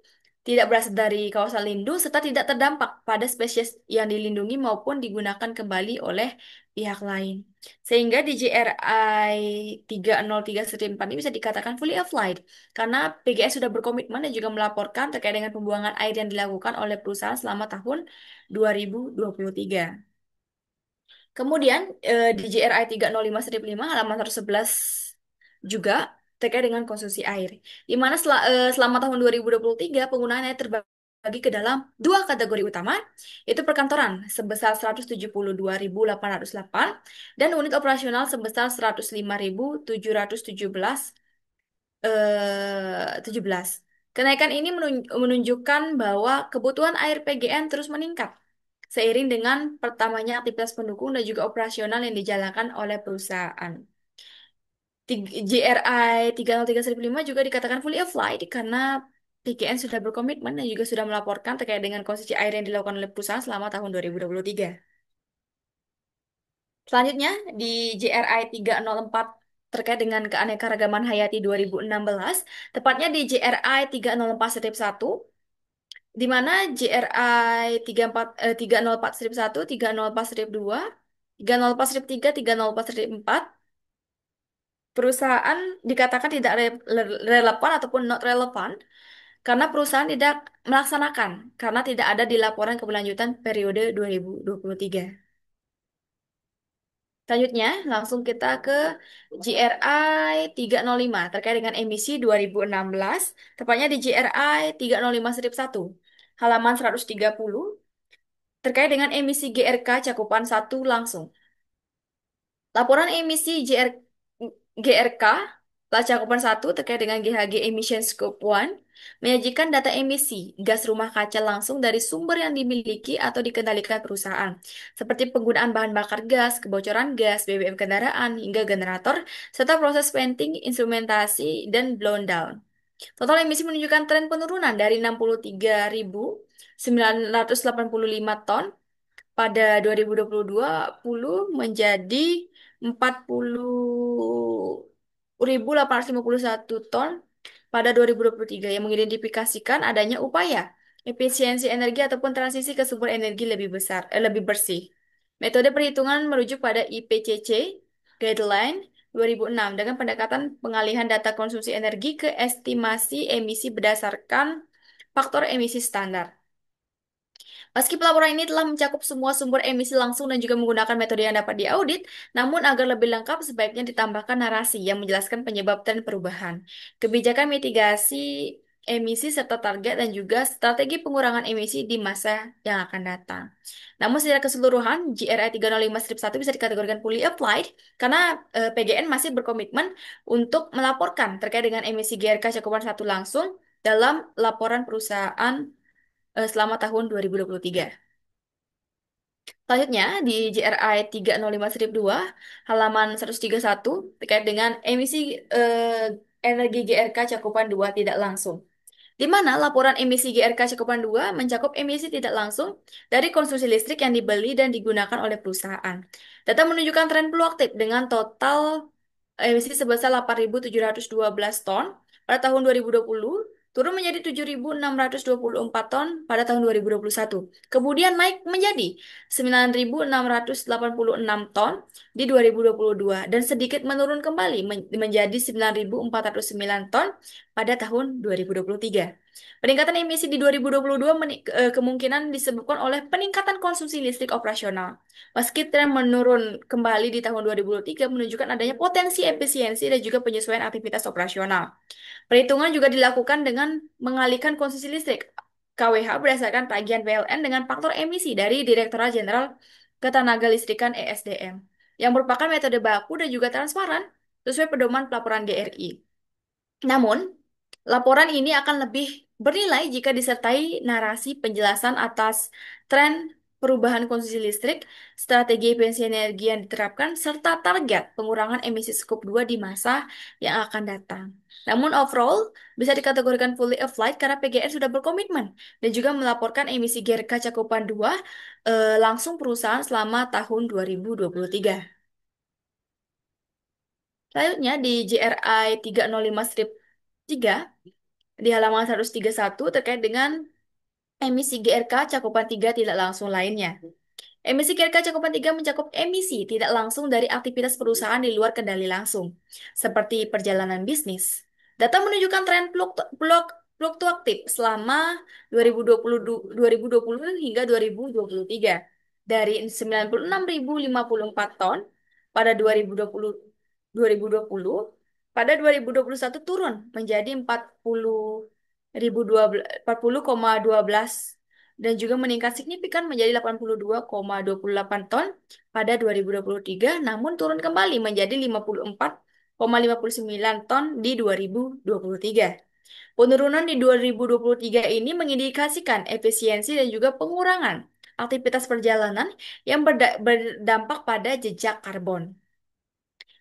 A: tidak berasal dari kawasan lindung, serta tidak terdampak pada spesies yang dilindungi maupun digunakan kembali oleh pihak lain. Sehingga di JRI 303-4 ini bisa dikatakan fully applied, karena PGS sudah berkomitmen dan juga melaporkan terkait dengan pembuangan air yang dilakukan oleh perusahaan selama tahun 2023. Kemudian di JRI 305-5 halaman 111 juga terkait dengan konsumsi air. Di mana selama tahun 2023 penggunaan air terbagi ke dalam dua kategori utama, yaitu perkantoran sebesar 172.808 dan unit operasional sebesar 105.717. Kenaikan ini menunjukkan bahwa kebutuhan air PGN terus meningkat seiring dengan pertamanya aktivitas pendukung dan juga operasional yang dijalankan oleh perusahaan. JRI 303-5 juga dikatakan fully applied karena PGN sudah berkomitmen dan juga sudah melaporkan terkait dengan konsumsi air yang dilakukan oleh perusahaan selama tahun 2023. Selanjutnya, di JRI 304 terkait dengan keanekaragaman hayati 2016, tepatnya di JRI 304-1, di mana JRI 304-1, 304-2, 304-3, 304-4, perusahaan dikatakan tidak relevan ataupun not relevan karena perusahaan tidak melaksanakan, karena tidak ada di laporan keberlanjutan periode 2023. Selanjutnya, langsung kita ke GRI 305 terkait dengan emisi 2016, tepatnya di GRI 305-1, halaman 130, terkait dengan emisi GRK cakupan 1 langsung. Laporan emisi GRK cakupan 1 terkait dengan GHG Emission Scope 1 menyajikan data emisi gas rumah kaca langsung dari sumber yang dimiliki atau dikendalikan perusahaan, seperti penggunaan bahan bakar gas, kebocoran gas, BBM kendaraan, hingga generator, serta proses venting, instrumentasi, dan blown down. Total emisi menunjukkan tren penurunan dari 63.985 ton pada 2022 menjadi 40.851 ton pada 2023 yang mengidentifikasikan adanya upaya efisiensi energi ataupun transisi ke sumber energi lebih bersih. Metode perhitungan merujuk pada IPCC Guideline 2006 dengan pendekatan pengalihan data konsumsi energi ke estimasi emisi berdasarkan faktor emisi standar. Meski pelaporan ini telah mencakup semua sumber emisi langsung dan juga menggunakan metode yang dapat diaudit, namun agar lebih lengkap sebaiknya ditambahkan narasi yang menjelaskan penyebab dan perubahan, kebijakan mitigasi emisi serta target dan juga strategi pengurangan emisi di masa yang akan datang. Namun secara keseluruhan, GRI 305-1 bisa dikategorikan fully applied karena PGN masih berkomitmen untuk melaporkan terkait dengan emisi GRK cakupan 1 langsung dalam laporan perusahaan selama tahun 2023. Selanjutnya, di JRI 305-2, halaman 131, terkait dengan emisi energi GRK cakupan 2 tidak langsung. Di mana laporan emisi GRK cakupan 2 mencakup emisi tidak langsung dari konsumsi listrik yang dibeli dan digunakan oleh perusahaan. Data menunjukkan tren fluktuatif dengan total emisi sebesar 8.712 ton pada tahun 2020, turun menjadi 7.624 ton pada tahun 2021. Kemudian naik menjadi 9.686 ton di 2022 dan sedikit menurun kembali menjadi 9.409 ton pada tahun 2023. Peningkatan emisi di 2022 kemungkinan disebabkan oleh peningkatan konsumsi listrik operasional. Meski tren menurun kembali di tahun 2023 menunjukkan adanya potensi efisiensi dan juga penyesuaian aktivitas operasional. Perhitungan juga dilakukan dengan mengalihkan konsumsi listrik KWH berdasarkan tagihan PLN dengan faktor emisi dari Direktorat Jenderal Ketenagalistrikan ESDM, yang merupakan metode baku dan juga transparan sesuai pedoman pelaporan GRI. Namun, laporan ini akan lebih bernilai jika disertai narasi penjelasan atas tren perubahan konsumsi listrik, strategi efisiensi energi yang diterapkan, serta target pengurangan emisi skop 2 di masa yang akan datang. Namun overall, bisa dikategorikan fully applied karena PGN sudah berkomitmen dan juga melaporkan emisi GRK cakupan 2 langsung perusahaan selama tahun 2023. Selanjutnya di JRI 305-3 di halaman 131 terkait dengan emisi GRK cakupan 3 tidak langsung lainnya. Emisi GRK cakupan 3 mencakup emisi tidak langsung dari aktivitas perusahaan di luar kendali langsung, seperti perjalanan bisnis. Data menunjukkan tren fluktuatif selama 2020 hingga 2023. Dari 96.054 ton pada 2020, pada 2021 turun menjadi 40,12 dan juga meningkat signifikan menjadi 82,28 ton pada 2023, namun turun kembali menjadi 54,59 ton di 2023. Penurunan di 2023 ini mengindikasikan efisiensi dan juga pengurangan aktivitas perjalanan yang berdampak pada jejak karbon.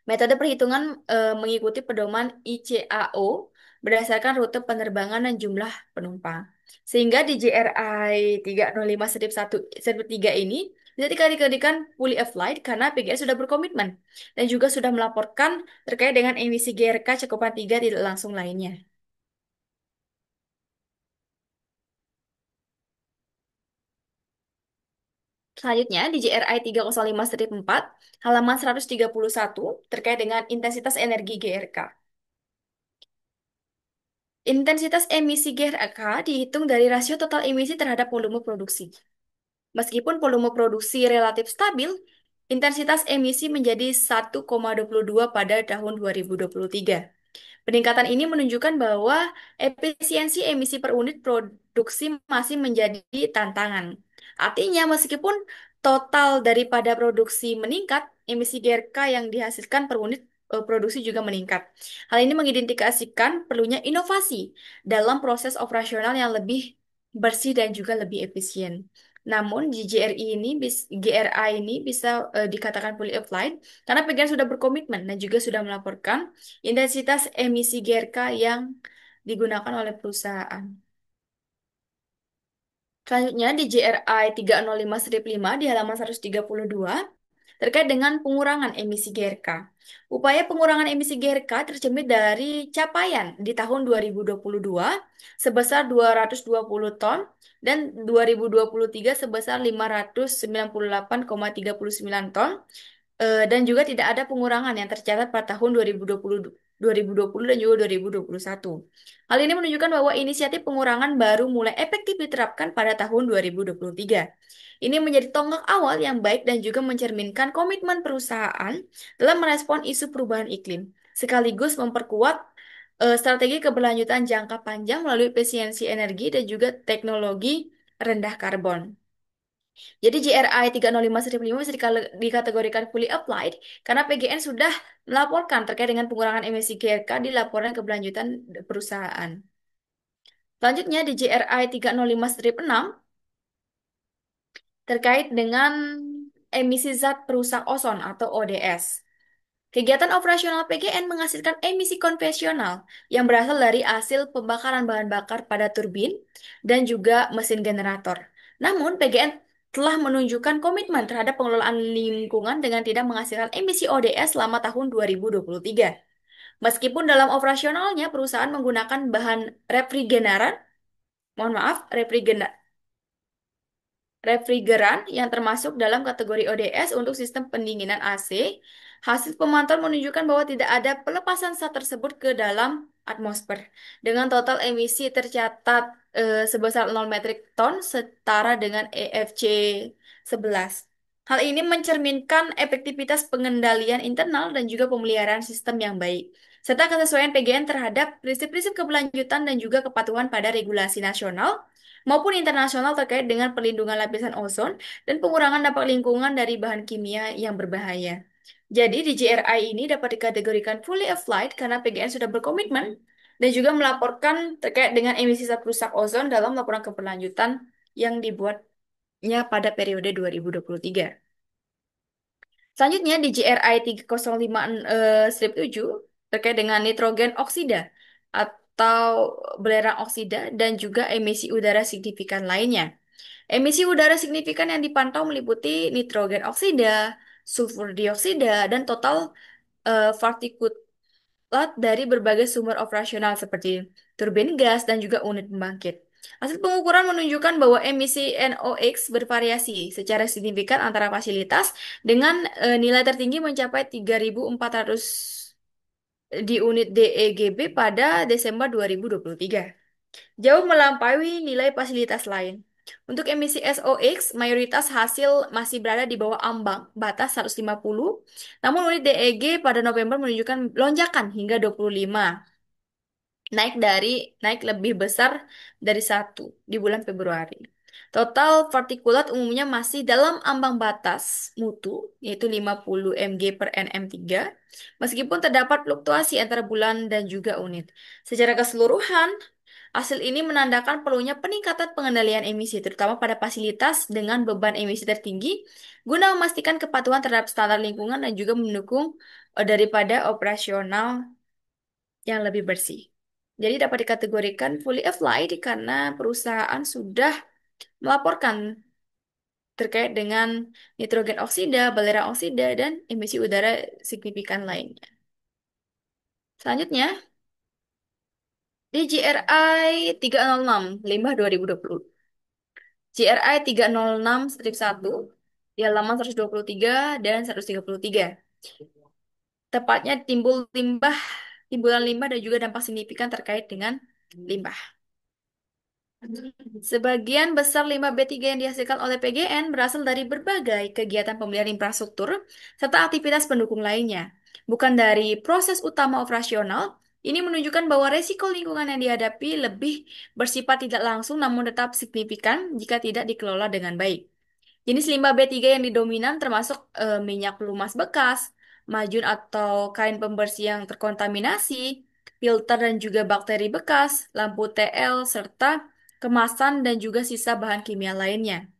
A: Metode perhitungan mengikuti pedoman ICAO berdasarkan rute penerbangan dan jumlah penumpang. Sehingga di JRI 305-1-3 ini bisa dikategorikan fully applied karena PGS sudah berkomitmen dan juga sudah melaporkan terkait dengan emisi GRK cakupan 3 tidak langsung lainnya. Selanjutnya di JRI 305-4 halaman 131 terkait dengan intensitas energi GRK. Intensitas emisi GRK dihitung dari rasio total emisi terhadap volume produksi. Meskipun volume produksi relatif stabil, intensitas emisi menjadi 1,22 pada tahun 2023. Peningkatan ini menunjukkan bahwa efisiensi emisi per unit produksi masih menjadi tantangan. Artinya, meskipun total daripada produksi meningkat, emisi GRK yang dihasilkan per unit produksi juga meningkat. Hal ini mengidentifikasikan perlunya inovasi dalam proses operasional yang lebih bersih dan juga lebih efisien. Namun, GRI ini bisa dikatakan fully applied karena PGN sudah berkomitmen dan juga sudah melaporkan intensitas emisi GRK yang digunakan oleh perusahaan. Selanjutnya di JRI 305-5 di halaman 132 terkait dengan pengurangan emisi GRK. Upaya pengurangan emisi GRK tercermin dari capaian di tahun 2022 sebesar 220 ton dan 2023 sebesar 598,39 ton. Dan juga tidak ada pengurangan yang tercatat pada tahun 2020 dan juga 2021. Hal ini menunjukkan bahwa inisiatif pengurangan baru mulai efektif diterapkan pada tahun 2023. Ini menjadi tonggak awal yang baik dan juga mencerminkan komitmen perusahaan dalam merespon isu perubahan iklim, sekaligus memperkuat strategi keberlanjutan jangka panjang melalui efisiensi energi dan juga teknologi rendah karbon. Jadi JRI 305-5 bisa dikategorikan fully applied karena PGN sudah melaporkan terkait dengan pengurangan emisi GRK di laporan keberlanjutan perusahaan. Selanjutnya di JRI 305-6 terkait dengan emisi zat perusak ozon atau ODS. Kegiatan operasional PGN menghasilkan emisi konvensional yang berasal dari hasil pembakaran bahan bakar pada turbin dan juga mesin generator. Namun, PGN telah menunjukkan komitmen terhadap pengelolaan lingkungan dengan tidak menghasilkan emisi ODS selama tahun 2023. Meskipun dalam operasionalnya perusahaan menggunakan bahan refrigeran, mohon maaf, refrigeran yang termasuk dalam kategori ODS untuk sistem pendinginan AC, hasil pemantauan menunjukkan bahwa tidak ada pelepasan zat tersebut ke dalam atmosfer. Dengan total emisi tercatat sebesar 0 metrik ton setara dengan EFC 11. Hal ini mencerminkan efektivitas pengendalian internal dan juga pemeliharaan sistem yang baik, serta kesesuaian PGN terhadap prinsip-prinsip keberlanjutan dan juga kepatuhan pada regulasi nasional maupun internasional terkait dengan perlindungan lapisan ozon dan pengurangan dampak lingkungan dari bahan kimia yang berbahaya. Jadi di JRI ini dapat dikategorikan fully applied karena PGN sudah berkomitmen dan juga melaporkan terkait dengan emisi zat perusak ozon dalam laporan keberlanjutan yang dibuat. pada periode 2023. Selanjutnya di JRI 305-7 terkait dengan nitrogen oksida atau belerang oksida dan juga emisi udara signifikan lainnya. Emisi udara signifikan yang dipantau meliputi nitrogen oksida, sulfur dioksida, dan total partikulat dari berbagai sumber operasional seperti turbin gas dan juga unit pembangkit. Hasil pengukuran menunjukkan bahwa emisi NOx bervariasi secara signifikan antara fasilitas dengan nilai tertinggi mencapai 3.400 di unit DEGB pada Desember 2023, jauh melampaui nilai fasilitas lain. Untuk emisi SOx, mayoritas hasil masih berada di bawah ambang batas 150, namun unit DEG pada November menunjukkan lonjakan hingga 25, naik dari naik lebih besar dari satu di bulan Februari. Total partikulat umumnya masih dalam ambang batas mutu, yaitu 50 mg per nm3, meskipun terdapat fluktuasi antara bulan dan juga unit. Secara keseluruhan, hasil ini menandakan perlunya peningkatan pengendalian emisi, terutama pada fasilitas dengan beban emisi tertinggi, guna memastikan kepatuhan terhadap standar lingkungan dan juga mendukung daripada operasional yang lebih bersih. Jadi dapat dikategorikan fully applied karena perusahaan sudah melaporkan terkait dengan nitrogen oksida, belerang oksida, dan emisi udara signifikan lainnya. Selanjutnya, di GRI 306, limbah 2020. GRI 306-1 di halaman 123 dan 133. Tepatnya timbulan limbah dan juga dampak signifikan terkait dengan limbah. Sebagian besar limbah B3 yang dihasilkan oleh PGN berasal dari berbagai kegiatan pembelian infrastruktur serta aktivitas pendukung lainnya, bukan dari proses utama operasional. Ini menunjukkan bahwa resiko lingkungan yang dihadapi lebih bersifat tidak langsung namun tetap signifikan jika tidak dikelola dengan baik. Jenis limbah B3 yang didominan termasuk minyak pelumas bekas, majun atau kain pembersih yang terkontaminasi, filter dan juga bakteri bekas, lampu TL, serta kemasan dan juga sisa bahan kimia lainnya.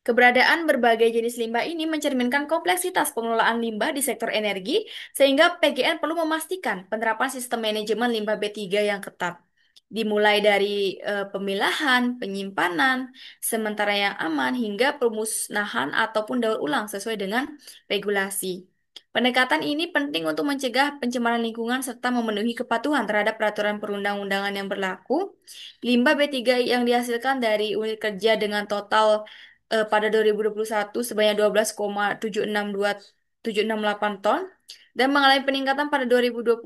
A: Keberadaan berbagai jenis limbah ini mencerminkan kompleksitas pengelolaan limbah di sektor energi, sehingga PGN perlu memastikan penerapan sistem manajemen limbah B3 yang ketat. Dimulai dari pemilahan, penyimpanan, sementara yang aman, hingga pemusnahan ataupun daur ulang sesuai dengan regulasi. Pendekatan ini penting untuk mencegah pencemaran lingkungan serta memenuhi kepatuhan terhadap peraturan perundang-undangan yang berlaku. Limbah B3 yang dihasilkan dari unit kerja dengan total pada 2021 sebanyak 12,762 ton dan mengalami peningkatan pada 2022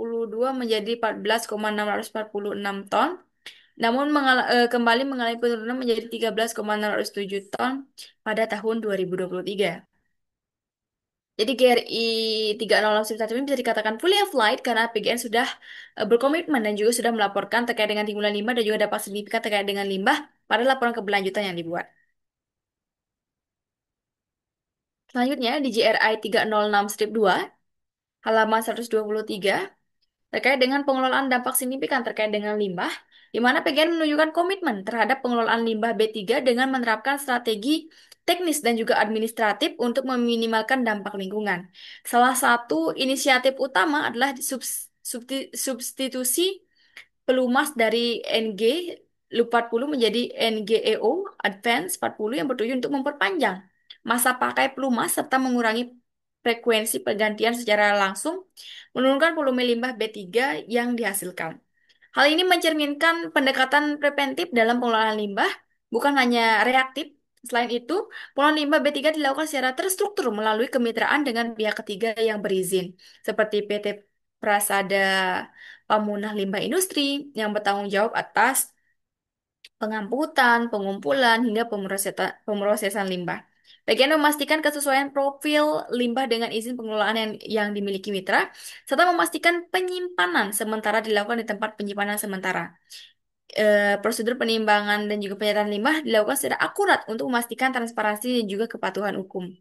A: menjadi 14,646 ton, namun kembali mengalami penurunan menjadi 13,607 ton pada tahun 2023. Jadi GRI 306 ini bisa dikatakan fully applied karena PGN sudah berkomitmen dan juga sudah melaporkan terkait dengan timbulan limbah dan juga dampak signifikan terkait dengan limbah pada laporan keberlanjutan yang dibuat. Selanjutnya di GRI 306-2 halaman 123 terkait dengan pengelolaan dampak signifikan terkait dengan limbah, di mana PGN menunjukkan komitmen terhadap pengelolaan limbah B3 dengan menerapkan strategi teknis dan juga administratif untuk meminimalkan dampak lingkungan. Salah satu inisiatif utama adalah substitusi pelumas dari NG Loop 40 menjadi NGEO Advance 40 yang bertujuan untuk memperpanjang masa pakai pelumas serta mengurangi frekuensi pergantian secara langsung, menurunkan volume limbah B3 yang dihasilkan. Hal ini mencerminkan pendekatan preventif dalam pengelolaan limbah, bukan hanya reaktif. Selain itu, pengelolaan limbah B3 dilakukan secara terstruktur melalui kemitraan dengan pihak ketiga yang berizin, seperti PT Prasada Pamunah Limbah Industri yang bertanggung jawab atas pengamputan, pengumpulan, hingga pemrosesan limbah. Bagian memastikan kesesuaian profil limbah dengan izin pengelolaan yang dimiliki mitra, serta memastikan penyimpanan sementara dilakukan di tempat penyimpanan sementara. Prosedur penimbangan dan juga penyataan limbah dilakukan secara akurat untuk memastikan transparansi dan juga kepatuhan hukum.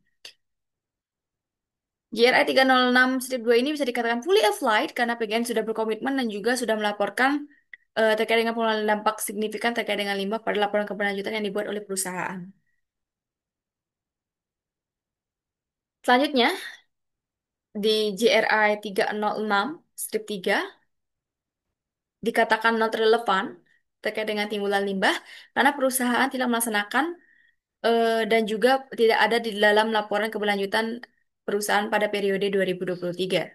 A: GRI 306-2 ini bisa dikatakan fully applied karena PGN sudah berkomitmen dan juga sudah melaporkan terkait dengan pengelolaan dampak signifikan terkait dengan limbah pada laporan keberlanjutan yang dibuat oleh perusahaan. Selanjutnya, di JRI 306 strip 3 dikatakan not relevan terkait dengan timbulan limbah karena perusahaan tidak melaksanakan dan juga tidak ada di dalam laporan keberlanjutan perusahaan pada periode 2023.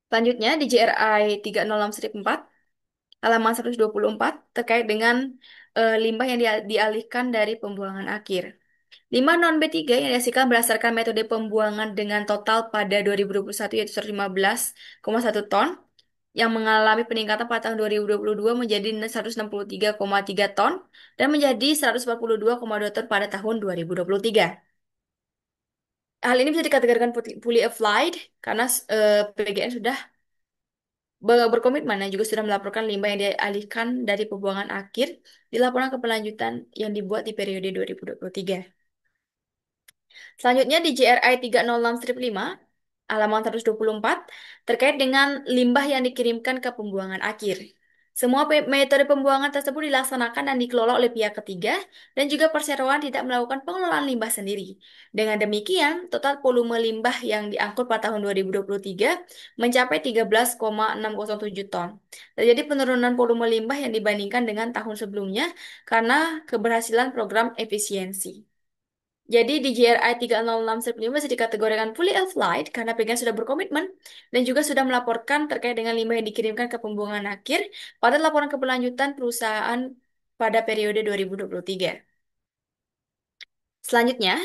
A: Selanjutnya di JRI 306-4 halaman 124 terkait dengan limbah yang dialihkan dari pembuangan akhir. Limbah non-B3 yang dihasilkan berdasarkan metode pembuangan dengan total pada 2021 yaitu 115,1 ton yang mengalami peningkatan pada tahun 2022 menjadi 163,3 ton dan menjadi 142,2 ton pada tahun 2023. Hal ini bisa dikategorikan fully applied karena PGN sudah berkomitmen dan juga sudah melaporkan limbah yang dialihkan dari pembuangan akhir di laporan keberlanjutan yang dibuat di periode 2023. Selanjutnya di JRI 306-5 halaman 124 terkait dengan limbah yang dikirimkan ke pembuangan akhir. Semua metode pembuangan tersebut dilaksanakan dan dikelola oleh pihak ketiga dan juga perseroan tidak melakukan pengelolaan limbah sendiri. Dengan demikian, total volume limbah yang diangkut pada tahun 2023 mencapai 13,607 ton. Terjadi penurunan volume limbah yang dibandingkan dengan tahun sebelumnya karena keberhasilan program efisiensi. Jadi di GRI 306-5 masih dikategorikan fully applied karena PGN sudah berkomitmen dan juga sudah melaporkan terkait dengan limbah yang dikirimkan ke pembuangan akhir pada laporan keberlanjutan perusahaan pada periode 2023. Selanjutnya,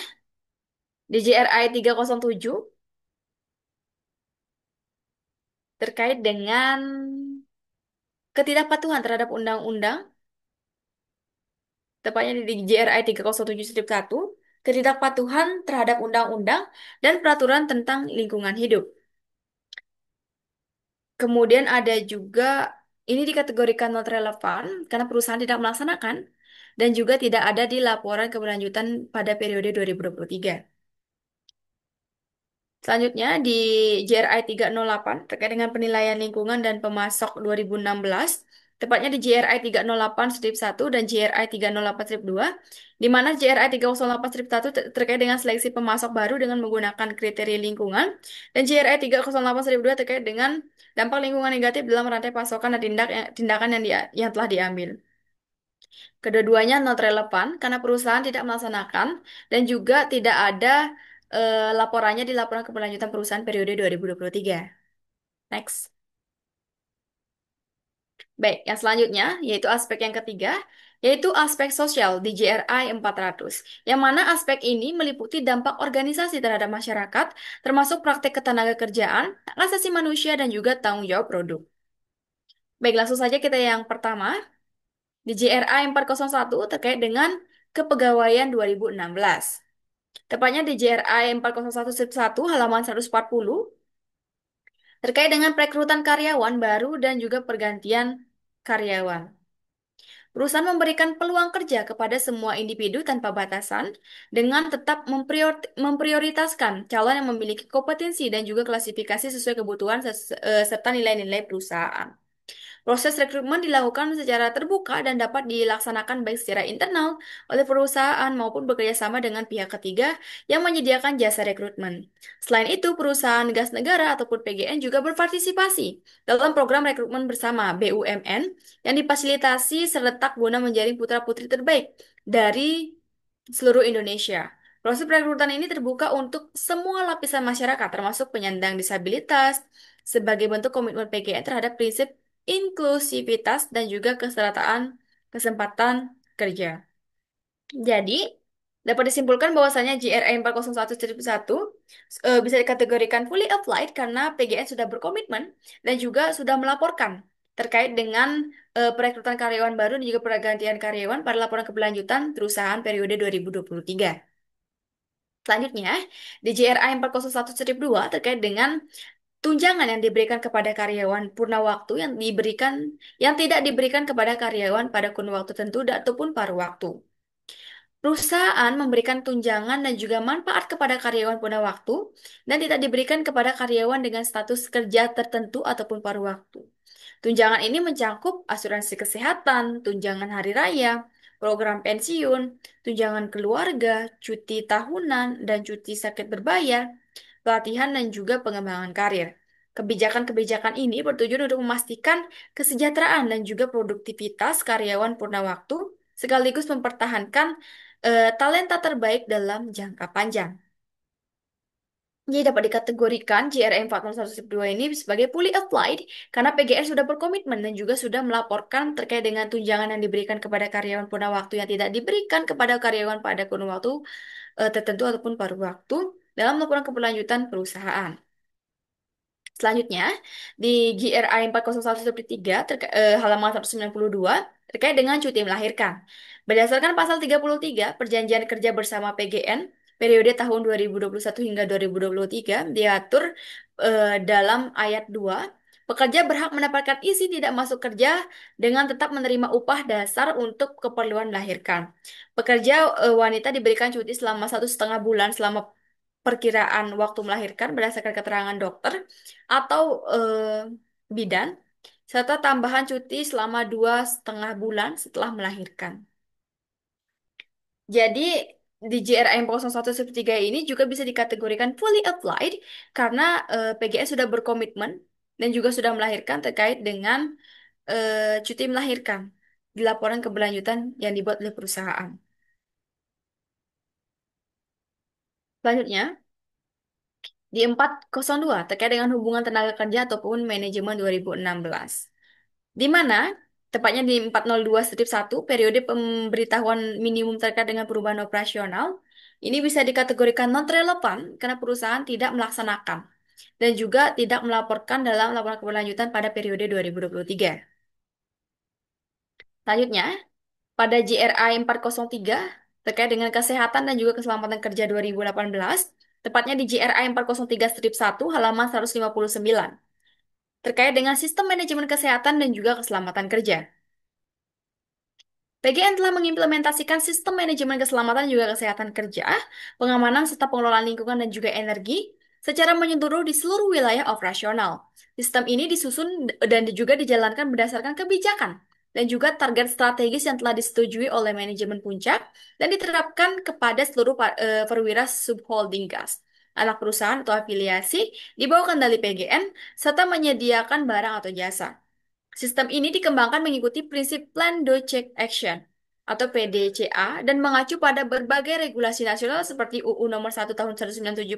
A: di GRI 307 terkait dengan ketidakpatuhan terhadap undang-undang, tepatnya di GRI 307-1, ketidakpatuhan terhadap undang-undang dan peraturan tentang lingkungan hidup. Kemudian ada juga ini dikategorikan not relevan karena perusahaan tidak melaksanakan dan juga tidak ada di laporan keberlanjutan pada periode 2023. Selanjutnya di JRI 308 terkait dengan penilaian lingkungan dan pemasok 2016, tepatnya di JRI 308-1 dan JRI 308-2, di mana JRI 308-1 terkait dengan seleksi pemasok baru dengan menggunakan kriteria lingkungan, dan JRI 308-2 terkait dengan dampak lingkungan negatif dalam rantai pasokan dan tindakan yang telah diambil. Kedua-duanya not relevan karena perusahaan tidak melaksanakan dan juga tidak ada laporannya di laporan keberlanjutan perusahaan periode 2023. Next. Baik, yang selanjutnya yaitu aspek yang ketiga, yaitu aspek sosial di JRI 400, yang mana aspek ini meliputi dampak organisasi terhadap masyarakat, termasuk praktek ketenagakerjaan, hak asasi manusia, dan juga tanggung jawab produk. Baik, langsung saja kita yang pertama, di JRI 401 terkait dengan kepegawaian 2016. Tepatnya di JRI 401-1 halaman 140 terkait dengan perekrutan karyawan baru dan juga pergantian karyawan. Perusahaan memberikan peluang kerja kepada semua individu tanpa batasan dengan tetap memprioritaskan calon yang memiliki kompetensi dan juga klasifikasi sesuai kebutuhan serta nilai-nilai perusahaan. Proses rekrutmen dilakukan secara terbuka dan dapat dilaksanakan baik secara internal oleh perusahaan maupun bekerja sama dengan pihak ketiga yang menyediakan jasa rekrutmen. Selain itu, perusahaan gas negara ataupun PGN juga berpartisipasi dalam program rekrutmen bersama BUMN yang difasilitasi serentak guna menjaring putra-putri terbaik dari seluruh Indonesia. Proses perekrutan ini terbuka untuk semua lapisan masyarakat, termasuk penyandang disabilitas, sebagai bentuk komitmen PGN terhadap prinsip inklusivitas dan juga kesetaraan kesempatan kerja. Jadi, dapat disimpulkan bahwasanya GRI 401-1 bisa dikategorikan fully applied karena PGN sudah berkomitmen dan juga sudah melaporkan terkait dengan perekrutan karyawan baru dan juga pergantian karyawan pada laporan keberlanjutan perusahaan periode 2023. Selanjutnya, di JRI 401-2 terkait dengan tunjangan yang diberikan kepada karyawan purna waktu yang tidak diberikan kepada karyawan pada kurun waktu tertentu ataupun paruh waktu. Perusahaan memberikan tunjangan dan juga manfaat kepada karyawan purna waktu dan tidak diberikan kepada karyawan dengan status kerja tertentu ataupun paruh waktu. Tunjangan ini mencakup asuransi kesehatan, tunjangan hari raya, program pensiun, tunjangan keluarga, cuti tahunan, dan cuti sakit berbayar, pelatihan, dan juga pengembangan karir. Kebijakan-kebijakan ini bertujuan untuk memastikan kesejahteraan dan juga produktivitas karyawan purna waktu, sekaligus mempertahankan talenta terbaik dalam jangka panjang. Jadi dapat dikategorikan JRM 401-2 ini sebagai fully applied karena PGR sudah berkomitmen dan juga sudah melaporkan terkait dengan tunjangan yang diberikan kepada karyawan purna waktu yang tidak diberikan kepada karyawan pada kurun waktu tertentu ataupun paruh waktu dalam laporan keberlanjutan perusahaan. Selanjutnya, di GRI 401-3 halaman 192 terkait dengan cuti melahirkan. Berdasarkan pasal 33 Perjanjian Kerja Bersama PGN periode tahun 2021 hingga 2023 diatur dalam ayat 2, pekerja berhak mendapatkan izin tidak masuk kerja dengan tetap menerima upah dasar untuk keperluan melahirkan. Pekerja wanita diberikan cuti selama 1,5 bulan selama perkiraan waktu melahirkan berdasarkan keterangan dokter atau bidan, serta tambahan cuti selama 2,5 bulan setelah melahirkan. Jadi di JRM 01-3 ini juga bisa dikategorikan fully applied karena PGS sudah berkomitmen dan juga sudah melahirkan terkait dengan cuti melahirkan di laporan keberlanjutan yang dibuat oleh perusahaan. Selanjutnya, di 402 terkait dengan hubungan tenaga kerja ataupun manajemen 2016. Di mana tepatnya di 402-1 periode pemberitahuan minimum terkait dengan perubahan operasional ini bisa dikategorikan non relevan karena perusahaan tidak melaksanakan dan juga tidak melaporkan dalam laporan keberlanjutan pada periode 2023. Selanjutnya, pada JRI 403 terkait dengan kesehatan dan juga keselamatan kerja 2018, tepatnya di JRI 403-1 halaman 159 terkait dengan sistem manajemen kesehatan dan juga keselamatan kerja. PGN telah mengimplementasikan sistem manajemen keselamatan dan juga kesehatan kerja, pengamanan serta pengelolaan lingkungan dan juga energi secara menyeluruh di seluruh wilayah operasional. Sistem ini disusun dan juga dijalankan berdasarkan kebijakan dan juga target strategis yang telah disetujui oleh manajemen puncak dan diterapkan kepada seluruh perwira subholding gas, anak perusahaan atau afiliasi di bawah kendali PGN, serta menyediakan barang atau jasa. Sistem ini dikembangkan mengikuti prinsip Plan Do Check Action atau PDCA dan mengacu pada berbagai regulasi nasional seperti UU Nomor 1 Tahun 1970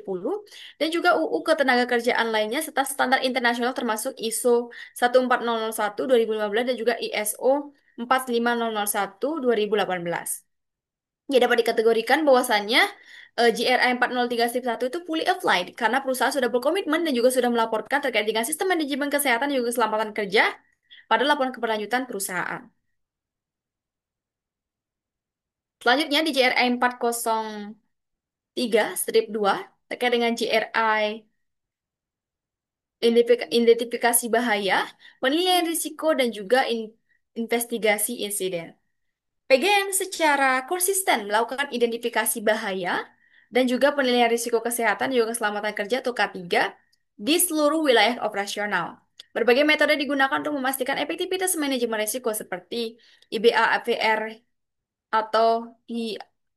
A: dan juga UU Ketenagakerjaan lainnya serta standar internasional termasuk ISO 14001 2015 dan juga ISO 45001 2018. Ya dapat dikategorikan bahwasannya GRI 403-1 itu fully applied karena perusahaan sudah berkomitmen dan juga sudah melaporkan terkait dengan sistem manajemen kesehatan dan juga keselamatan kerja pada laporan keberlanjutan perusahaan. Selanjutnya di JRI 403-2 terkait dengan JRI identifikasi bahaya, penilaian risiko dan juga investigasi insiden. PGN secara konsisten melakukan identifikasi bahaya dan juga penilaian risiko kesehatan dan juga keselamatan kerja atau K3 di seluruh wilayah operasional. Berbagai metode digunakan untuk memastikan efektivitas manajemen risiko seperti IBA-AVR atau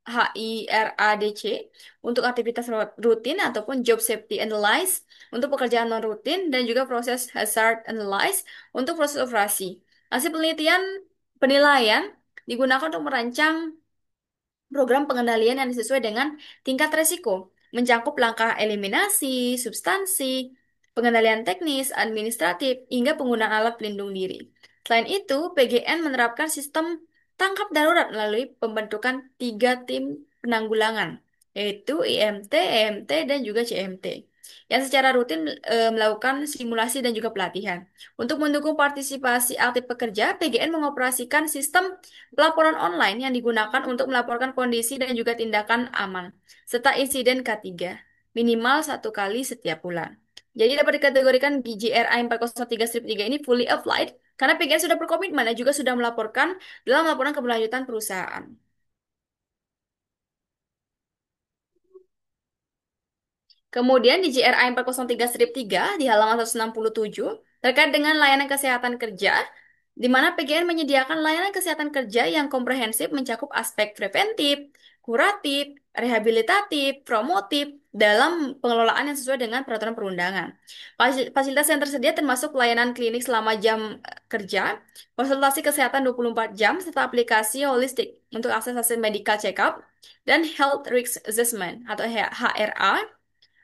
A: HIRADC untuk aktivitas rutin ataupun job safety analysis untuk pekerjaan non rutin dan juga proses hazard analysis untuk proses operasi. Hasil penilaian digunakan untuk merancang program pengendalian yang sesuai dengan tingkat resiko, mencakup langkah eliminasi, substansi, pengendalian teknis, administratif, hingga penggunaan alat pelindung diri. Selain itu, PGN menerapkan sistem tangkap darurat melalui pembentukan 3 tim penanggulangan, yaitu IMT, EMT, dan juga CMT, yang secara rutin melakukan simulasi dan juga pelatihan. Untuk mendukung partisipasi aktif pekerja, PGN mengoperasikan sistem pelaporan online yang digunakan untuk melaporkan kondisi dan juga tindakan aman, serta insiden K3, minimal 1 kali setiap bulan. Jadi dapat dikategorikan GRI 403-3 ini fully applied karena PGN sudah berkomitmen dan juga sudah melaporkan dalam laporan keberlanjutan perusahaan. Kemudian di GRI 403-3 di halaman 167 terkait dengan layanan kesehatan kerja di mana PGN menyediakan layanan kesehatan kerja yang komprehensif mencakup aspek preventif, kuratif, rehabilitatif, promotif dalam pengelolaan yang sesuai dengan peraturan perundangan. Fasilitas yang tersedia termasuk layanan klinik selama jam kerja, konsultasi kesehatan 24 jam, serta aplikasi holistik untuk akses medical check-up dan health risk assessment atau HRA.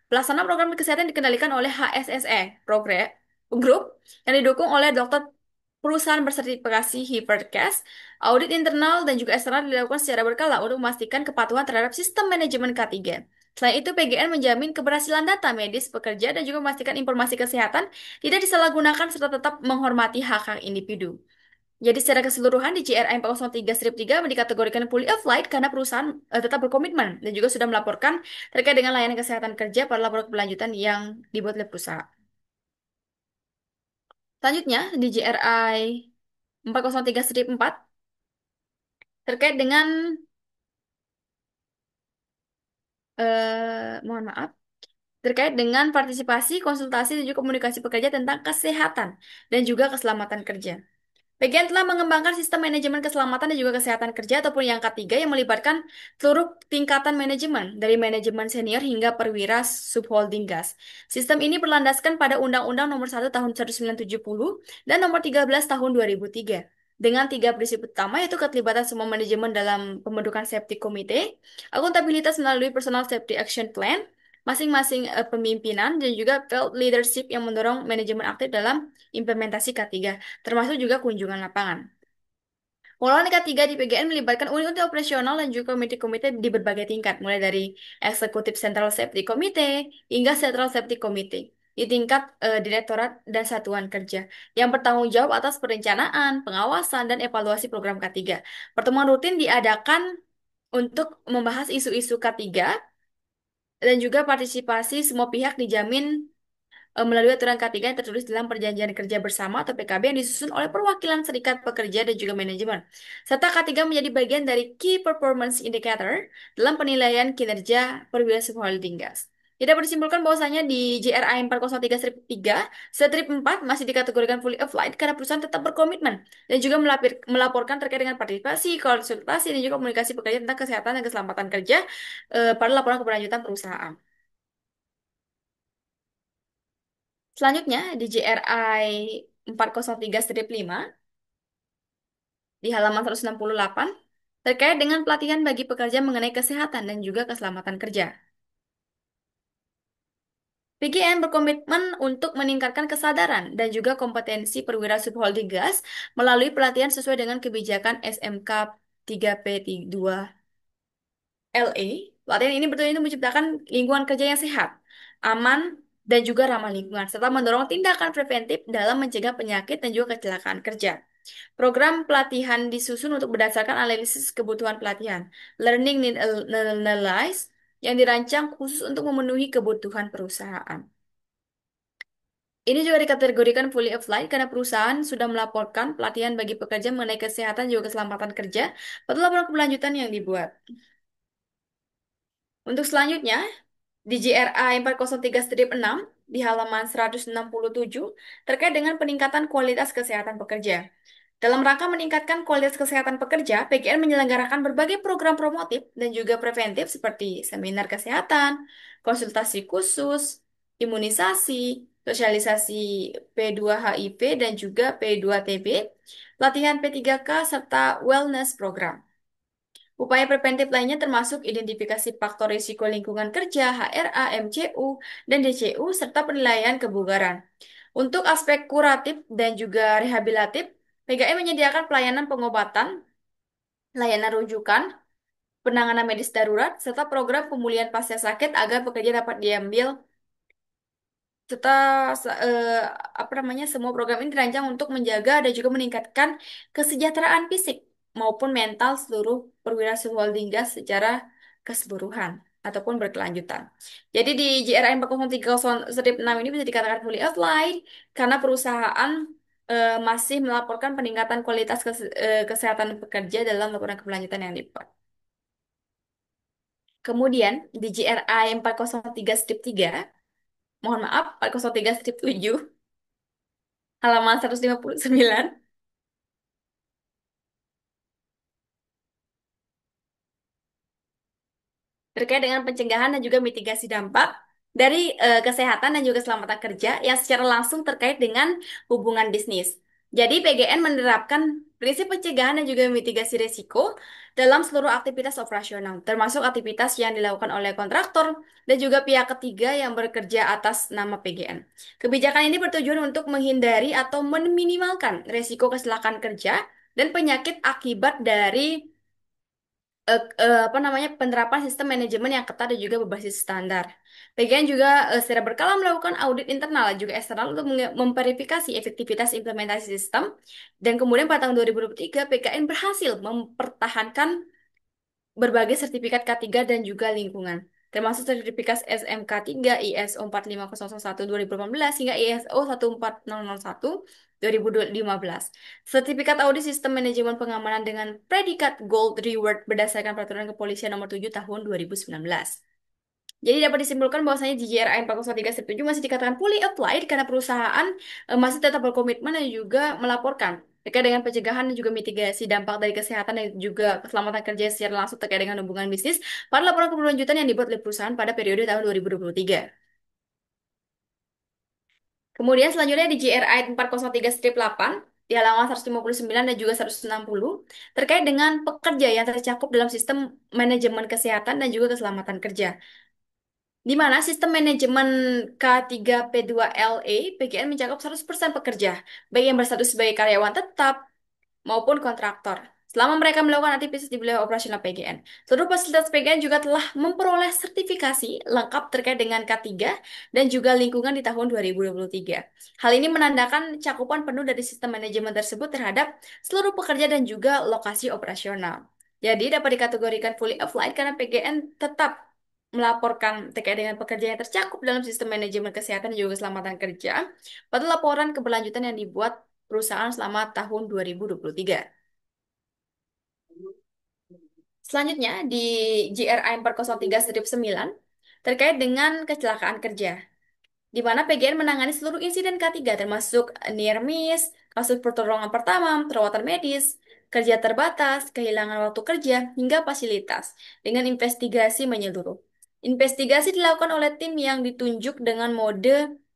A: Pelaksanaan program kesehatan dikendalikan oleh HSSE Group yang didukung oleh dokter perusahaan bersertifikasi Hipercare. Audit internal dan juga eksternal dilakukan secara berkala untuk memastikan kepatuhan terhadap sistem manajemen K3. Selain itu, PGN menjamin keberhasilan data medis pekerja dan juga memastikan informasi kesehatan tidak disalahgunakan serta tetap menghormati hak-hak individu. Jadi secara keseluruhan di JRI 403-3 dikategorikan fully applied karena perusahaan tetap berkomitmen dan juga sudah melaporkan terkait dengan layanan kesehatan kerja pada laporan keberlanjutan yang dibuat oleh perusahaan. Selanjutnya di JRI 403-4 terkait dengan mohon maaf terkait dengan partisipasi, konsultasi dan juga komunikasi pekerja tentang kesehatan dan juga keselamatan kerja. PGN telah mengembangkan sistem manajemen keselamatan dan juga kesehatan kerja ataupun yang ketiga yang melibatkan seluruh tingkatan manajemen, dari manajemen senior hingga perwira subholding gas. Sistem ini berlandaskan pada Undang-Undang Nomor 1 Tahun 1970 dan Nomor 13 Tahun 2003. Dengan tiga prinsip utama yaitu keterlibatan semua manajemen dalam pembentukan safety committee, akuntabilitas melalui personal safety action plan, masing-masing pemimpinan dan juga field leadership yang mendorong manajemen aktif dalam implementasi K3 termasuk juga kunjungan lapangan. Pengelolaan K3 di PGN melibatkan unit-unit operasional dan juga komite-komite di berbagai tingkat, mulai dari Eksekutif Central Safety Committee hingga Central Safety Committee di tingkat direktorat dan satuan kerja yang bertanggung jawab atas perencanaan, pengawasan, dan evaluasi program K3. Pertemuan rutin diadakan untuk membahas isu-isu K3 dan juga partisipasi semua pihak dijamin melalui aturan K3 yang tertulis dalam Perjanjian Kerja Bersama atau PKB yang disusun oleh perwakilan serikat pekerja dan juga manajemen. Serta K3 menjadi bagian dari Key Performance Indicator dalam penilaian kinerja perwira holding gas. Tidak perlu disimpulkan bahwasanya di JRI 403-3, strip 4 masih dikategorikan fully applied karena perusahaan tetap berkomitmen dan juga melaporkan terkait dengan partisipasi, konsultasi, dan juga komunikasi pekerja tentang kesehatan dan keselamatan kerja pada laporan keberlanjutan perusahaan. Selanjutnya, di JRI 403-5 di halaman 168 terkait dengan pelatihan bagi pekerja mengenai kesehatan dan juga keselamatan kerja. PGN berkomitmen untuk meningkatkan kesadaran dan juga kompetensi perwira subholding gas melalui pelatihan sesuai dengan kebijakan SMK 3P2 LA. Pelatihan ini bertujuan untuk menciptakan lingkungan kerja yang sehat, aman, dan juga ramah lingkungan, serta mendorong tindakan preventif dalam mencegah penyakit dan juga kecelakaan kerja. Program pelatihan disusun untuk berdasarkan analisis kebutuhan pelatihan, learning need analysis, yang dirancang khusus untuk memenuhi kebutuhan perusahaan. Ini juga dikategorikan fully applied karena perusahaan sudah melaporkan pelatihan bagi pekerja mengenai kesehatan dan juga keselamatan kerja pada laporan keberlanjutan yang dibuat. Untuk selanjutnya, di JRI 403-6 di halaman 167 terkait dengan peningkatan kualitas kesehatan pekerja. Dalam rangka meningkatkan kualitas kesehatan pekerja, PGN menyelenggarakan berbagai program promotif dan juga preventif seperti seminar kesehatan, konsultasi khusus, imunisasi, sosialisasi P2 HIV dan juga P2 TB, pelatihan P3K, serta wellness program. Upaya preventif lainnya termasuk identifikasi faktor risiko lingkungan kerja, HRA, MCU, dan DCU, serta penilaian kebugaran. Untuk aspek kuratif dan juga rehabilitatif, PGI menyediakan pelayanan pengobatan, layanan rujukan, penanganan medis darurat, serta program pemulihan pasca sakit agar pekerja dapat diambil serta apa namanya semua program ini dirancang untuk menjaga dan juga meningkatkan kesejahteraan fisik maupun mental seluruh perwira holding gas secara keseluruhan ataupun berkelanjutan. Jadi di JRI 403-6 ini bisa dikatakan fully applied karena perusahaan masih melaporkan peningkatan kualitas kesehatan pekerja dalam laporan keberlanjutan yang dibuat. Kemudian di JRI 403-3, mohon maaf, 403-7 halaman 159 terkait dengan pencegahan dan juga mitigasi dampak dari kesehatan dan juga keselamatan kerja yang secara langsung terkait dengan hubungan bisnis. Jadi PGN menerapkan prinsip pencegahan dan juga mitigasi risiko dalam seluruh aktivitas operasional, termasuk aktivitas yang dilakukan oleh kontraktor dan juga pihak ketiga yang bekerja atas nama PGN. Kebijakan ini bertujuan untuk menghindari atau meminimalkan risiko kecelakaan kerja dan penyakit akibat dari apa namanya penerapan sistem manajemen yang ketat dan juga berbasis standar. PGN juga secara berkala melakukan audit internal dan juga eksternal untuk memverifikasi efektivitas implementasi sistem dan kemudian pada tahun 2023 PGN berhasil mempertahankan berbagai sertifikat K3 dan juga lingkungan, termasuk sertifikat SMK 3, ISO 45001 2018 hingga ISO 14001 2015. Sertifikat audit sistem manajemen pengamanan dengan predikat Gold Reward berdasarkan peraturan kepolisian nomor 7 tahun 2019. Jadi dapat disimpulkan bahwasanya GJRI 40317 masih dikatakan fully applied karena perusahaan masih tetap berkomitmen dan juga melaporkan terkait dengan pencegahan dan juga mitigasi dampak dari kesehatan dan juga keselamatan kerja secara langsung terkait dengan hubungan bisnis pada laporan keberlanjutan yang dibuat oleh perusahaan pada periode tahun 2023. Kemudian selanjutnya di GRI 403-8 di halaman 159 dan juga 160 terkait dengan pekerja yang tercakup dalam sistem manajemen kesehatan dan juga keselamatan kerja. Di mana sistem manajemen K3P2LE PGN mencakup 100% pekerja, baik yang berstatus sebagai karyawan tetap maupun kontraktor. Selama mereka melakukan aktivitas di wilayah operasional PGN. Seluruh fasilitas PGN juga telah memperoleh sertifikasi lengkap terkait dengan K3 dan juga lingkungan di tahun 2023. Hal ini menandakan cakupan penuh dari sistem manajemen tersebut terhadap seluruh pekerja dan juga lokasi operasional. Jadi dapat dikategorikan fully applied karena PGN tetap melaporkan terkait dengan pekerja yang tercakup dalam sistem manajemen kesehatan dan juga keselamatan kerja pada laporan keberlanjutan yang dibuat perusahaan selama tahun 2023. Selanjutnya di GRI 403-9 terkait dengan kecelakaan kerja, di mana PGN menangani seluruh insiden K3 termasuk near miss, kasus pertolongan pertama, perawatan medis, kerja terbatas, kehilangan waktu kerja, hingga fasilitas dengan investigasi menyeluruh. Investigasi dilakukan oleh tim yang ditunjuk dengan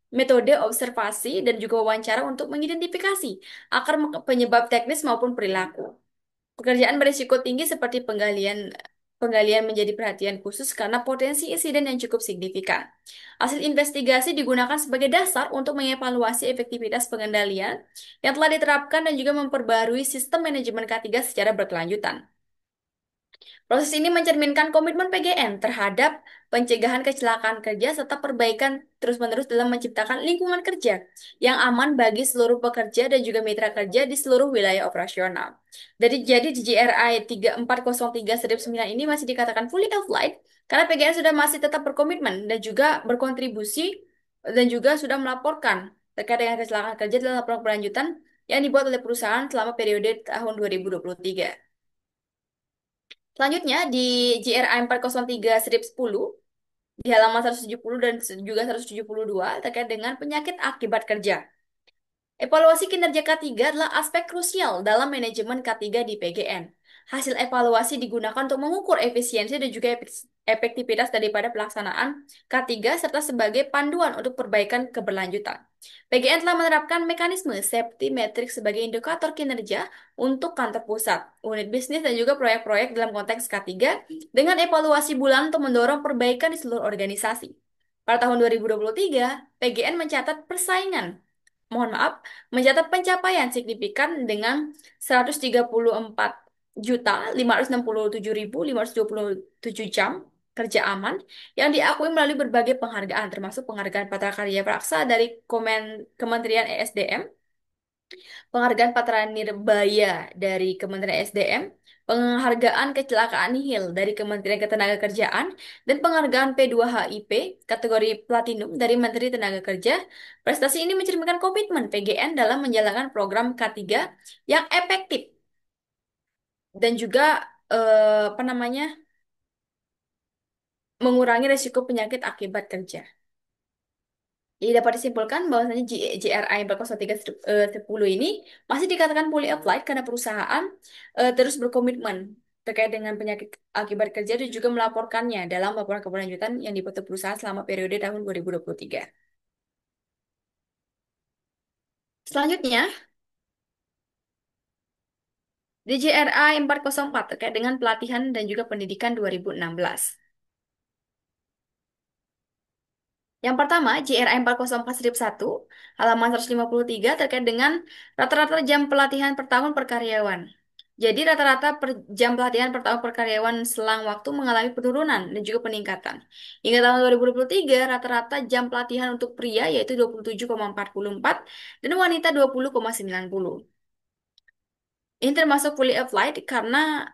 A: metode observasi dan juga wawancara untuk mengidentifikasi akar penyebab teknis maupun perilaku. Pekerjaan berisiko tinggi seperti penggalian penggalian menjadi perhatian khusus karena potensi insiden yang cukup signifikan. Hasil investigasi digunakan sebagai dasar untuk mengevaluasi efektivitas pengendalian yang telah diterapkan dan juga memperbarui sistem manajemen K3 secara berkelanjutan. Proses ini mencerminkan komitmen PGN terhadap pencegahan kecelakaan kerja serta perbaikan terus-menerus dalam menciptakan lingkungan kerja yang aman bagi seluruh pekerja dan juga mitra kerja di seluruh wilayah operasional. Jadi di GRI 3403-9 ini masih dikatakan fully applied karena PGN sudah masih tetap berkomitmen dan juga berkontribusi dan juga sudah melaporkan terkait dengan kecelakaan kerja dalam laporan berlanjutan yang dibuat oleh perusahaan selama periode tahun 2023. Selanjutnya di GRI 403-10 di halaman 170 dan juga 172 terkait dengan penyakit akibat kerja. Evaluasi kinerja K3 adalah aspek krusial dalam manajemen K3 di PGN. Hasil evaluasi digunakan untuk mengukur efisiensi dan juga efektivitas daripada pelaksanaan K3 serta sebagai panduan untuk perbaikan keberlanjutan. PGN telah menerapkan mekanisme safety metric sebagai indikator kinerja untuk kantor pusat, unit bisnis, dan juga proyek-proyek dalam konteks K3 dengan evaluasi bulan untuk mendorong perbaikan di seluruh organisasi. Pada tahun 2023, PGN mencatat persaingan mohon maaf, mencatat pencapaian signifikan dengan 134.567.527 jam kerja aman yang diakui melalui berbagai penghargaan, termasuk penghargaan Patra Karya Praksa dari Kementerian ESDM, penghargaan Patra Nirbaya dari Kementerian SDM, penghargaan kecelakaan nihil dari Kementerian Ketenagakerjaan, dan penghargaan P2HIP kategori Platinum dari Menteri Tenaga Kerja. Prestasi ini mencerminkan komitmen PGN dalam menjalankan program K3 yang efektif dan juga apa namanya mengurangi risiko penyakit akibat kerja. Jadi dapat disimpulkan bahwasanya JRI 403-10 ini masih dikatakan fully applied karena perusahaan terus berkomitmen terkait dengan penyakit akibat kerja dan juga melaporkannya dalam laporan keberlanjutan yang dibuat perusahaan selama periode tahun 2023. Selanjutnya, DJRI 404 terkait dengan pelatihan dan juga pendidikan 2016. Yang pertama, JRI 404-1, halaman 153 terkait dengan rata-rata jam pelatihan per tahun per karyawan. Jadi rata-rata per jam pelatihan per tahun per karyawan selang waktu mengalami penurunan dan juga peningkatan. Hingga tahun 2023, rata-rata jam pelatihan untuk pria yaitu 27,44 dan wanita 20,90. Ini termasuk fully applied karena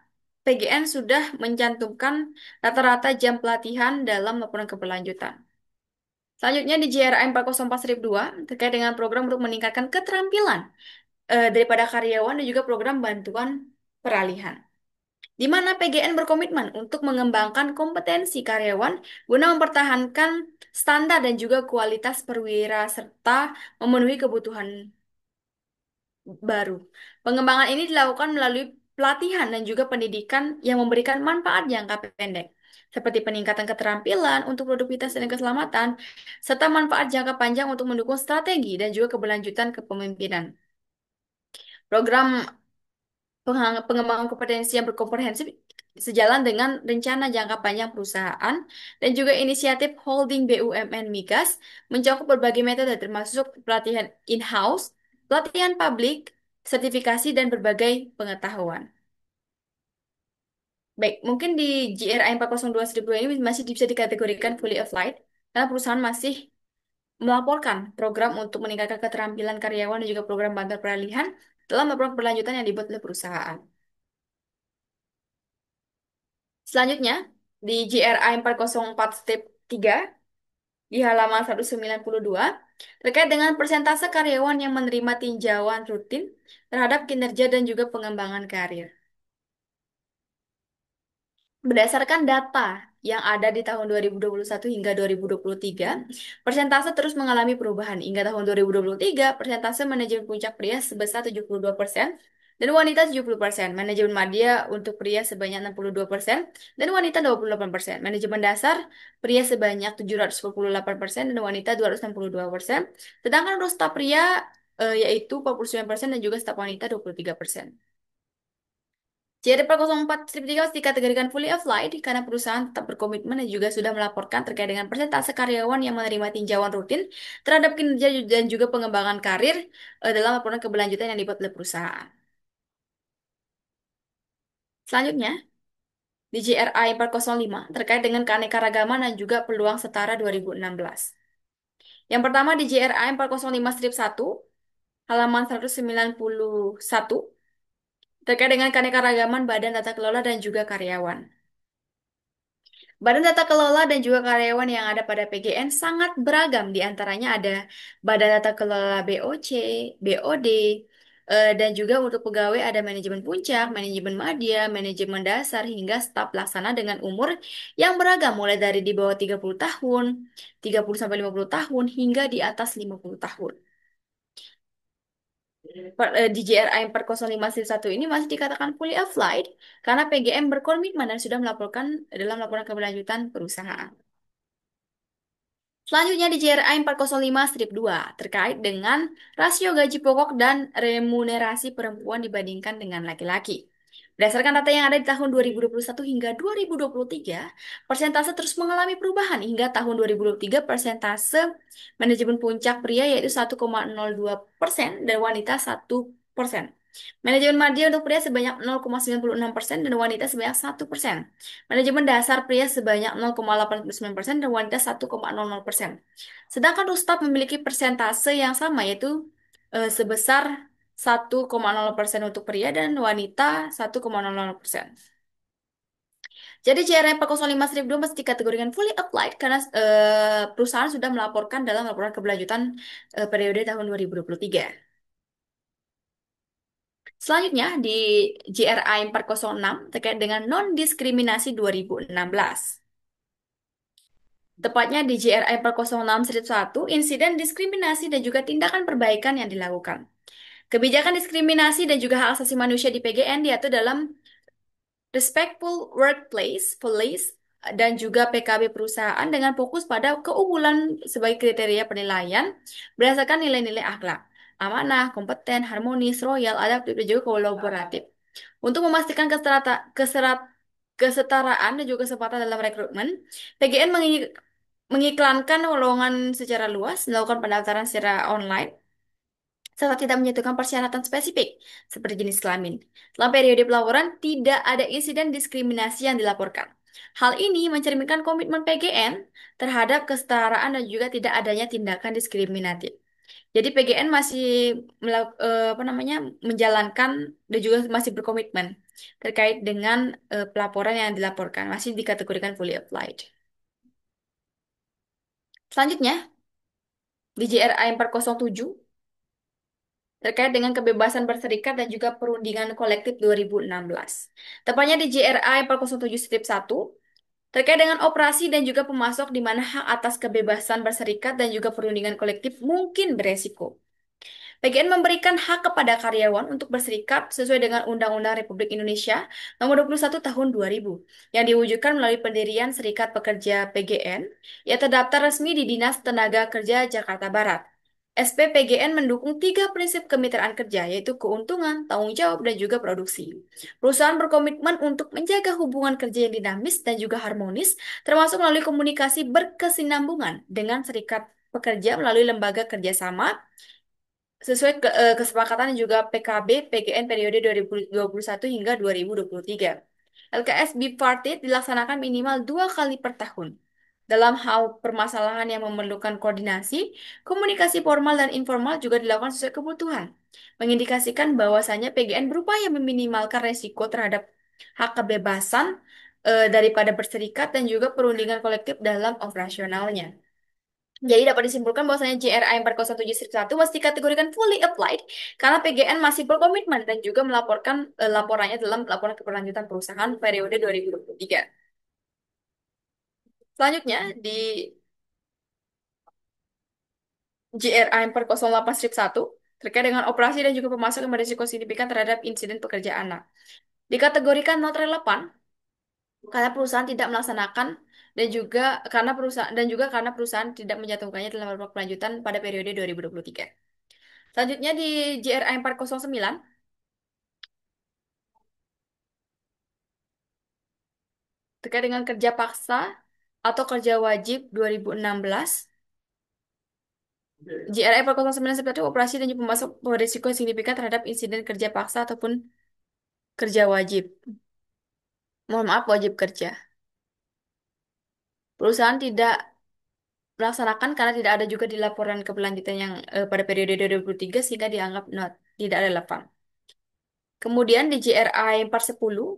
A: PGN sudah mencantumkan rata-rata jam pelatihan dalam laporan keberlanjutan. Selanjutnya di JRI 404-2 terkait dengan program untuk meningkatkan keterampilan daripada karyawan dan juga program bantuan peralihan. Di mana PGN berkomitmen untuk mengembangkan kompetensi karyawan guna mempertahankan standar dan juga kualitas perwira serta memenuhi kebutuhan baru. Pengembangan ini dilakukan melalui pelatihan dan juga pendidikan yang memberikan manfaat jangka pendek, seperti peningkatan keterampilan untuk produktivitas dan keselamatan, serta manfaat jangka panjang untuk mendukung strategi dan juga keberlanjutan kepemimpinan. Program pengembangan kompetensi yang berkomprehensif sejalan dengan rencana jangka panjang perusahaan dan juga inisiatif holding BUMN Migas mencakup berbagai metode termasuk pelatihan in-house, pelatihan publik, sertifikasi, dan berbagai pengetahuan. Baik, mungkin di GRI 402 ini masih bisa dikategorikan fully applied karena perusahaan masih melaporkan program untuk meningkatkan keterampilan karyawan dan juga program bantuan peralihan dalam laporan berlanjutan yang dibuat oleh perusahaan. Selanjutnya, di GRI 404-3 di halaman 192 terkait dengan persentase karyawan yang menerima tinjauan rutin terhadap kinerja dan juga pengembangan karir. Berdasarkan data yang ada di tahun 2021 hingga 2023, persentase terus mengalami perubahan. Hingga tahun 2023, persentase manajemen puncak pria sebesar 72% dan wanita 70%. Manajemen madya untuk pria sebanyak 62% dan wanita 28%. Manajemen dasar pria sebanyak 748% dan wanita 262%. Sedangkan untuk staf pria yaitu 49% dan juga staf wanita 23%. JRI 404-3 dikategorikan fully applied karena perusahaan tetap berkomitmen dan juga sudah melaporkan terkait dengan persentase karyawan yang menerima tinjauan rutin terhadap kinerja dan juga pengembangan karir dalam laporan keberlanjutan yang dibuat oleh perusahaan. Selanjutnya, di JRI 405 terkait dengan keanekaragaman dan juga peluang setara 2016. Yang pertama di JRI 405-1 halaman 191 terkait dengan keanekaragaman Badan Tata Kelola dan juga karyawan. Badan tata kelola dan juga karyawan yang ada pada PGN sangat beragam. Di antaranya ada Badan Tata Kelola BOC, BOD, dan juga untuk pegawai ada manajemen puncak, manajemen madya, manajemen dasar, hingga staf pelaksana dengan umur yang beragam mulai dari di bawah 30 tahun, 30 sampai 50 tahun, hingga di atas 50 tahun. Di JRI 405-1 ini masih dikatakan fully applied karena PGM berkomitmen dan sudah melaporkan dalam laporan keberlanjutan perusahaan. Selanjutnya di JRI 405-2 terkait dengan rasio gaji pokok dan remunerasi perempuan dibandingkan dengan laki-laki. Berdasarkan data yang ada di tahun 2021 hingga 2023, persentase terus mengalami perubahan hingga tahun 2023 persentase manajemen puncak pria yaitu 1,02% dan wanita 1%. Manajemen madya untuk pria sebanyak 0,96% dan wanita sebanyak 1%. Manajemen dasar pria sebanyak 0,89% dan wanita 1,00%. Sedangkan untuk staf memiliki persentase yang sama yaitu sebesar 1,0% untuk pria dan wanita 1,00%. Jadi CRM 405-2 mesti dikategorikan fully applied karena perusahaan sudah melaporkan dalam laporan keberlanjutan periode tahun 2023. Selanjutnya di JRI 406 terkait dengan non-diskriminasi 2016. Tepatnya di JRI 406-1, insiden diskriminasi dan juga tindakan perbaikan yang dilakukan. Kebijakan diskriminasi dan juga hak asasi manusia di PGN diatur dalam Respectful Workplace Police, dan juga PKB perusahaan dengan fokus pada keunggulan sebagai kriteria penilaian berdasarkan nilai-nilai akhlak, amanah, kompeten, harmonis, royal, adaptif, dan juga kolaboratif. Untuk memastikan kesetaraan dan juga kesempatan dalam rekrutmen, PGN mengiklankan lowongan secara luas, melakukan pendaftaran secara online, serta tidak menyatukan persyaratan spesifik, seperti jenis kelamin. Dalam periode pelaporan, tidak ada insiden diskriminasi yang dilaporkan. Hal ini mencerminkan komitmen PGN terhadap kesetaraan dan juga tidak adanya tindakan diskriminatif. Jadi PGN masih apa namanya, menjalankan dan juga masih berkomitmen terkait dengan pelaporan yang dilaporkan, masih dikategorikan fully applied. Selanjutnya, di JRA 407 terkait dengan kebebasan berserikat dan juga perundingan kolektif 2016. Tepatnya di JRA 407-1 terkait dengan operasi dan juga pemasok di mana hak atas kebebasan berserikat dan juga perundingan kolektif mungkin beresiko. PGN memberikan hak kepada karyawan untuk berserikat sesuai dengan Undang-Undang Republik Indonesia Nomor 21 Tahun 2000 yang diwujudkan melalui pendirian Serikat Pekerja PGN yang terdaftar resmi di Dinas Tenaga Kerja Jakarta Barat. SPPGN mendukung tiga prinsip kemitraan kerja, yaitu keuntungan, tanggung jawab, dan juga produksi. Perusahaan berkomitmen untuk menjaga hubungan kerja yang dinamis dan juga harmonis, termasuk melalui komunikasi berkesinambungan dengan serikat pekerja melalui lembaga kerjasama sesuai kesepakatan dan juga PKB PGN periode 2021 hingga 2023. LKS bipartit dilaksanakan minimal 2 kali per tahun. Dalam hal permasalahan yang memerlukan koordinasi, komunikasi formal dan informal juga dilakukan sesuai kebutuhan, mengindikasikan bahwasannya PGN berupaya meminimalkan resiko terhadap hak kebebasan daripada berserikat dan juga perundingan kolektif dalam operasionalnya. Jadi dapat disimpulkan bahwasanya JRA 407-1 masih dikategorikan fully applied karena PGN masih berkomitmen dan juga melaporkan laporannya dalam laporan keberlanjutan perusahaan periode 2023. Selanjutnya di JRA 408-1 terkait dengan operasi dan juga pemasukan yang berisiko signifikan terhadap insiden pekerjaan anak. Dikategorikan not relevan karena perusahaan tidak melaksanakan dan juga karena perusahaan tidak menjatuhkannya dalam laporan kelanjutan pada periode 2023. Selanjutnya di JRA 409 terkait dengan kerja paksa atau kerja wajib 2016. JRA 409 seperti operasi dan juga pemasok berisiko signifikan terhadap insiden kerja paksa ataupun kerja wajib. Mohon maaf, wajib kerja. Perusahaan tidak melaksanakan karena tidak ada juga di laporan keberlanjutan yang pada periode 2023 sehingga dianggap tidak relevan. Kemudian di JRI 410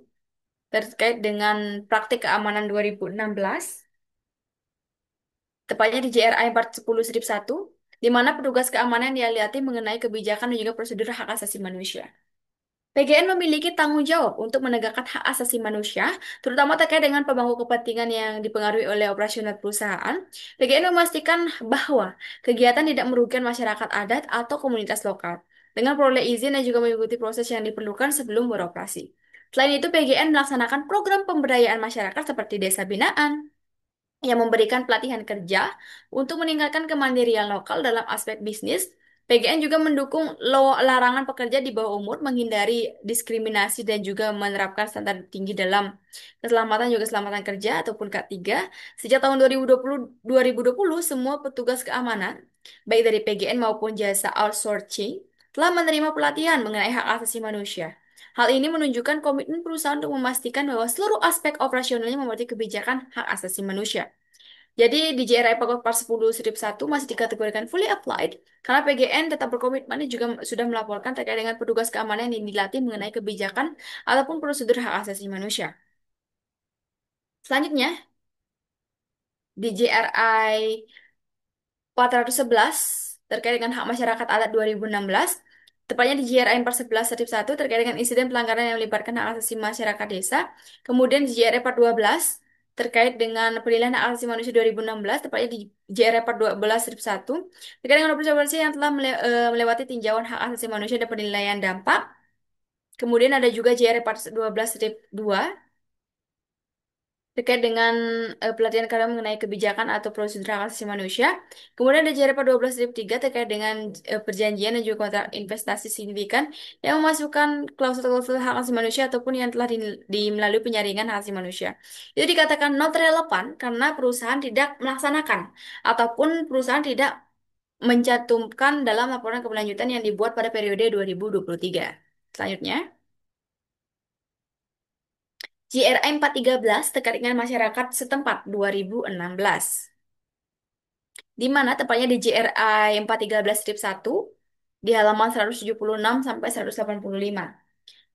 A: terkait dengan praktik keamanan 2016, tepatnya di JRI 410-1, di mana petugas keamanan dialihati mengenai kebijakan dan juga prosedur hak asasi manusia. PGN memiliki tanggung jawab untuk menegakkan hak asasi manusia, terutama terkait dengan pemangku kepentingan yang dipengaruhi oleh operasional perusahaan. PGN memastikan bahwa kegiatan tidak merugikan masyarakat adat atau komunitas lokal, dengan peroleh izin dan juga mengikuti proses yang diperlukan sebelum beroperasi. Selain itu, PGN melaksanakan program pemberdayaan masyarakat seperti desa binaan, yang memberikan pelatihan kerja untuk meningkatkan kemandirian lokal dalam aspek bisnis. PGN juga mendukung larangan pekerja di bawah umur, menghindari diskriminasi dan juga menerapkan standar tinggi dalam keselamatan juga keselamatan kerja ataupun K3. Sejak tahun 2020, semua petugas keamanan, baik dari PGN maupun jasa outsourcing, telah menerima pelatihan mengenai hak asasi manusia. Hal ini menunjukkan komitmen perusahaan untuk memastikan bahwa seluruh aspek operasionalnya memenuhi kebijakan hak asasi manusia. Jadi di JRI Pakopar 10-1 masih dikategorikan fully applied karena PGN tetap berkomitmen dan juga sudah melaporkan terkait dengan petugas keamanan yang dilatih mengenai kebijakan ataupun prosedur hak asasi manusia. Selanjutnya di JRI 411 terkait dengan hak masyarakat adat 2016, tepatnya di JRI 411-1 terkait dengan insiden pelanggaran yang melibatkan hak asasi masyarakat desa. Kemudian di JRI 412 terkait dengan penilaian hak asasi manusia 2016, tepatnya di JRI 412-1 terkait dengan operasi yang telah melewati tinjauan hak asasi manusia dan penilaian dampak. Kemudian ada juga JRI 412-2 terkait dengan pelatihan kalian mengenai kebijakan atau prosedur hak asasi manusia. Kemudian ada JRPA 12.3 terkait dengan perjanjian dan juga kontrak investasi signifikan yang memasukkan klausul-klausul hak asasi manusia ataupun yang telah melalui penyaringan hak asasi manusia. Itu dikatakan not relevan karena perusahaan tidak melaksanakan ataupun perusahaan tidak mencantumkan dalam laporan keberlanjutan yang dibuat pada periode 2023. Selanjutnya, JRI 413 terkait dengan masyarakat setempat 2016. Di mana tepatnya di JRI 413-1 di halaman 176 sampai 185.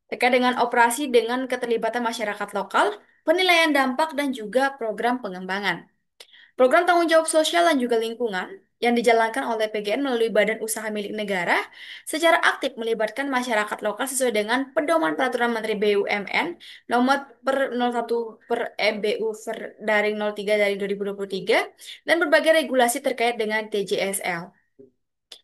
A: Terkait dengan operasi dengan keterlibatan masyarakat lokal, penilaian dampak dan juga program pengembangan. Program tanggung jawab sosial dan juga lingkungan yang dijalankan oleh PGN melalui badan usaha milik negara secara aktif melibatkan masyarakat lokal sesuai dengan pedoman peraturan Menteri BUMN nomor per 01 per MBU per daring 03 dari 2023 dan berbagai regulasi terkait dengan TJSL.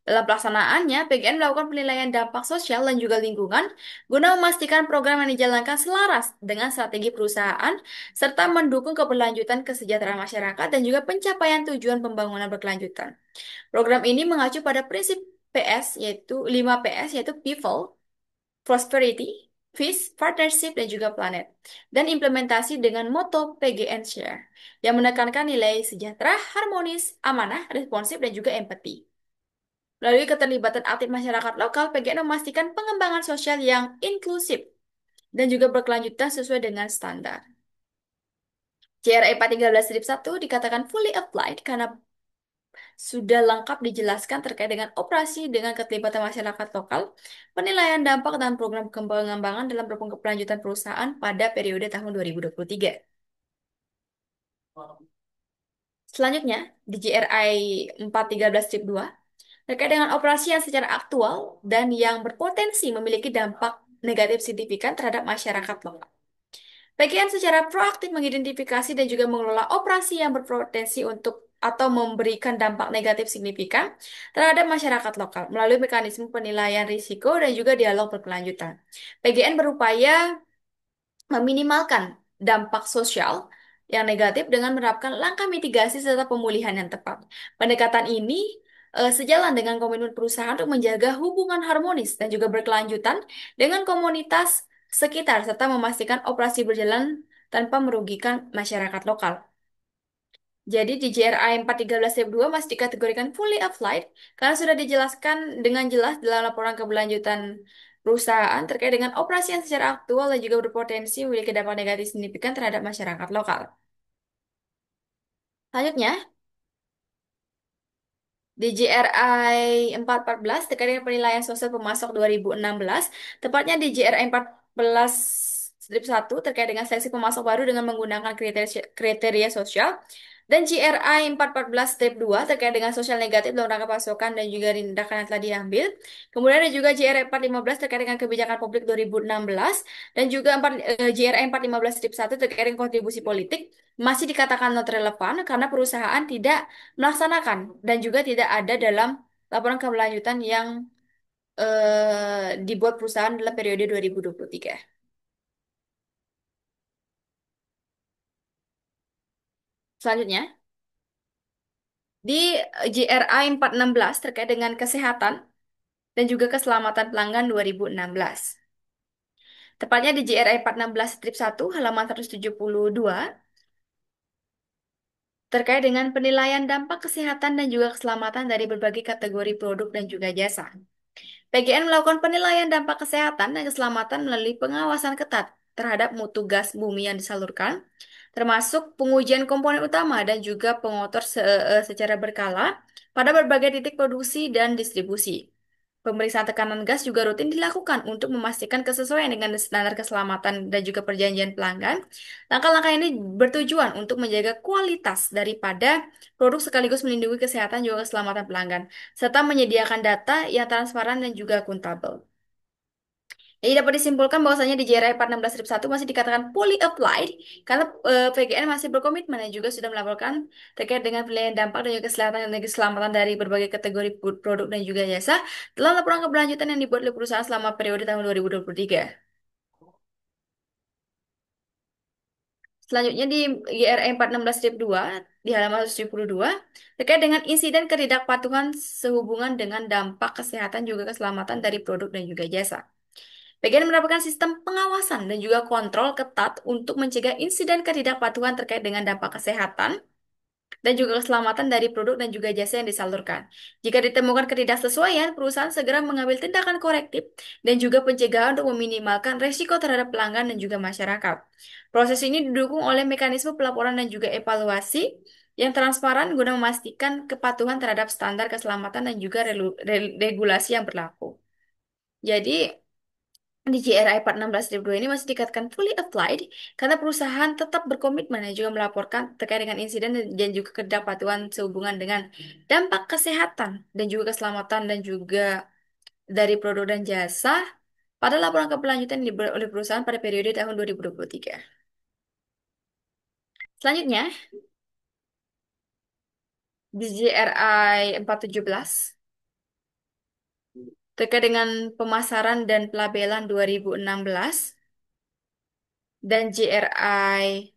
A: Dalam pelaksanaannya, PGN melakukan penilaian dampak sosial dan juga lingkungan guna memastikan program yang dijalankan selaras dengan strategi perusahaan serta mendukung keberlanjutan kesejahteraan masyarakat dan juga pencapaian tujuan pembangunan berkelanjutan. Program ini mengacu pada prinsip PS yaitu 5 PS yaitu People, Prosperity, Peace, Partnership dan juga Planet dan implementasi dengan moto PGN Share yang menekankan nilai sejahtera, harmonis, amanah, responsif dan juga empati. Melalui keterlibatan aktif masyarakat lokal, PGN memastikan pengembangan sosial yang inklusif dan juga berkelanjutan sesuai dengan standar. JRE 413-1 dikatakan fully applied karena sudah lengkap dijelaskan terkait dengan operasi dengan keterlibatan masyarakat lokal, penilaian dampak dan program pengembangan dalam program keberlanjutan perusahaan pada periode tahun 2023. Selanjutnya, di JRI 413-2, terkait dengan operasi yang secara aktual dan yang berpotensi memiliki dampak negatif signifikan terhadap masyarakat lokal. PGN secara proaktif mengidentifikasi dan juga mengelola operasi yang berpotensi untuk atau memberikan dampak negatif signifikan terhadap masyarakat lokal melalui mekanisme penilaian risiko dan juga dialog berkelanjutan. PGN berupaya meminimalkan dampak sosial yang negatif dengan menerapkan langkah mitigasi serta pemulihan yang tepat. Pendekatan ini sejalan dengan komitmen perusahaan untuk menjaga hubungan harmonis dan juga berkelanjutan dengan komunitas sekitar serta memastikan operasi berjalan tanpa merugikan masyarakat lokal. Jadi di JRI 413-2 masih dikategorikan fully applied karena sudah dijelaskan dengan jelas dalam laporan keberlanjutan perusahaan terkait dengan operasi yang secara aktual dan juga berpotensi memiliki dampak negatif signifikan terhadap masyarakat lokal. Selanjutnya, di JRI 414 terkait dengan penilaian sosial pemasok 2016, tepatnya di JRI 14-1 terkait dengan seleksi pemasok baru dengan menggunakan kriteria sosial, dan JRI 414-2 terkait dengan sosial negatif dalam rangka pasokan dan juga tindakan yang telah diambil. Kemudian ada juga JRI 415 terkait dengan kebijakan publik 2016 dan juga JRI 415-1 terkait dengan kontribusi politik masih dikatakan not relevan karena perusahaan tidak melaksanakan dan juga tidak ada dalam laporan keberlanjutan yang dibuat perusahaan dalam periode 2023. Selanjutnya, di JRI 416 terkait dengan kesehatan dan juga keselamatan pelanggan 2016. Tepatnya di JRI 416-1 halaman 172 terkait dengan penilaian dampak kesehatan dan juga keselamatan dari berbagai kategori produk dan juga jasa. PGN melakukan penilaian dampak kesehatan dan keselamatan melalui pengawasan ketat terhadap mutu gas bumi yang disalurkan, termasuk pengujian komponen utama dan juga pengotor secara berkala pada berbagai titik produksi dan distribusi. Pemeriksaan tekanan gas juga rutin dilakukan untuk memastikan kesesuaian dengan standar keselamatan dan juga perjanjian pelanggan. Langkah-langkah ini bertujuan untuk menjaga kualitas daripada produk sekaligus melindungi kesehatan juga keselamatan pelanggan, serta menyediakan data yang transparan dan juga akuntabel. Jadi dapat disimpulkan bahwasanya di JRI 416-1 masih dikatakan fully applied karena PGN masih berkomitmen dan juga sudah melaporkan terkait dengan penilaian dampak dan juga kesehatan dan keselamatan dari berbagai kategori produk dan juga jasa dalam laporan keberlanjutan yang dibuat oleh perusahaan selama periode tahun 2023. Selanjutnya di GRE 416-2 di halaman 172 terkait dengan insiden ketidakpatuhan sehubungan dengan dampak kesehatan juga keselamatan dari produk dan juga jasa. PGN menerapkan sistem pengawasan dan juga kontrol ketat untuk mencegah insiden ketidakpatuhan terkait dengan dampak kesehatan dan juga keselamatan dari produk dan juga jasa yang disalurkan. Jika ditemukan ketidaksesuaian, perusahaan segera mengambil tindakan korektif dan juga pencegahan untuk meminimalkan resiko terhadap pelanggan dan juga masyarakat. Proses ini didukung oleh mekanisme pelaporan dan juga evaluasi yang transparan guna memastikan kepatuhan terhadap standar keselamatan dan juga regulasi yang berlaku. Jadi, di GRI 416-2 ini masih dikatakan fully applied karena perusahaan tetap berkomitmen dan juga melaporkan terkait dengan insiden dan juga ketidakpatuhan sehubungan dengan dampak kesehatan dan juga keselamatan dan juga dari produk dan jasa pada laporan keberlanjutan yang dibuat oleh perusahaan pada periode tahun 2023. Selanjutnya, di GRI 417 terkait dengan pemasaran dan pelabelan 2016 dan GRI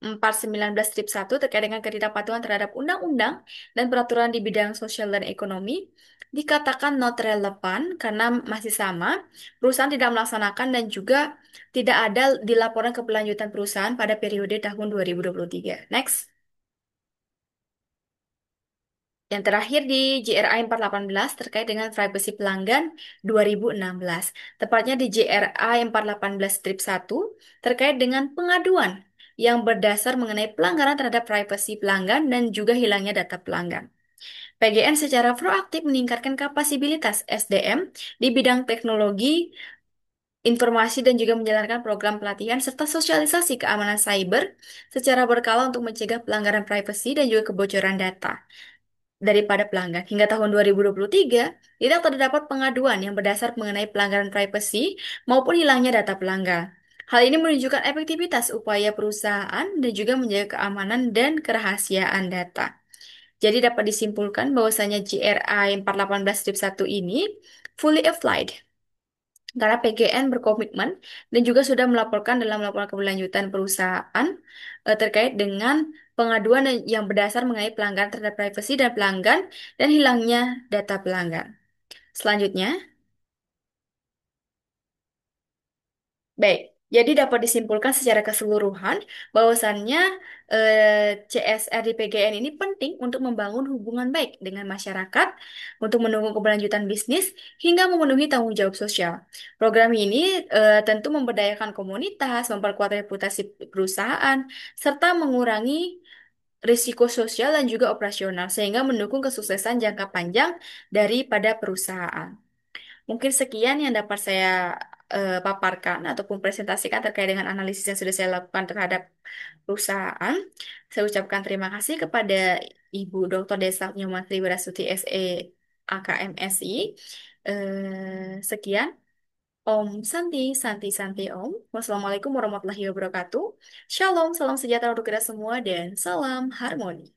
A: 419-1 terkait dengan ketidakpatuhan terhadap undang-undang dan peraturan di bidang sosial dan ekonomi dikatakan not relevan karena masih sama, perusahaan tidak melaksanakan dan juga tidak ada di laporan keberlanjutan perusahaan pada periode tahun 2023. Next. Yang terakhir di GRI 418 terkait dengan privasi pelanggan 2016. Tepatnya di GRI 418-1 terkait dengan pengaduan yang berdasar mengenai pelanggaran terhadap privasi pelanggan dan juga hilangnya data pelanggan. PGN secara proaktif meningkatkan kapasibilitas SDM di bidang teknologi, informasi dan juga menjalankan program pelatihan serta sosialisasi keamanan cyber secara berkala untuk mencegah pelanggaran privasi dan juga kebocoran data daripada pelanggan. Hingga tahun 2023, tidak terdapat pengaduan yang berdasar mengenai pelanggaran privasi maupun hilangnya data pelanggan. Hal ini menunjukkan efektivitas upaya perusahaan dan juga menjaga keamanan dan kerahasiaan data. Jadi dapat disimpulkan bahwasanya GRI 418-1 ini fully applied karena PGN berkomitmen dan juga sudah melaporkan dalam laporan keberlanjutan perusahaan terkait dengan pengaduan yang berdasar mengenai pelanggaran terhadap privasi dan pelanggan dan hilangnya data pelanggan. Selanjutnya, baik, jadi dapat disimpulkan secara keseluruhan bahwasannya CSR di PGN ini penting untuk membangun hubungan baik dengan masyarakat, untuk mendukung keberlanjutan bisnis, hingga memenuhi tanggung jawab sosial. Program ini tentu memberdayakan komunitas, memperkuat reputasi perusahaan, serta mengurangi risiko sosial dan juga operasional, sehingga mendukung kesuksesan jangka panjang daripada perusahaan. Mungkin sekian yang dapat saya paparkan ataupun presentasikan terkait dengan analisis yang sudah saya lakukan terhadap perusahaan. Saya ucapkan terima kasih kepada Ibu Dr. Desa Nyoman Triwarasuti SE AKMSI. Sekian. Om Santi, Santi, Santi Om. Wassalamualaikum warahmatullahi wabarakatuh. Shalom, salam sejahtera untuk kita semua dan salam harmoni.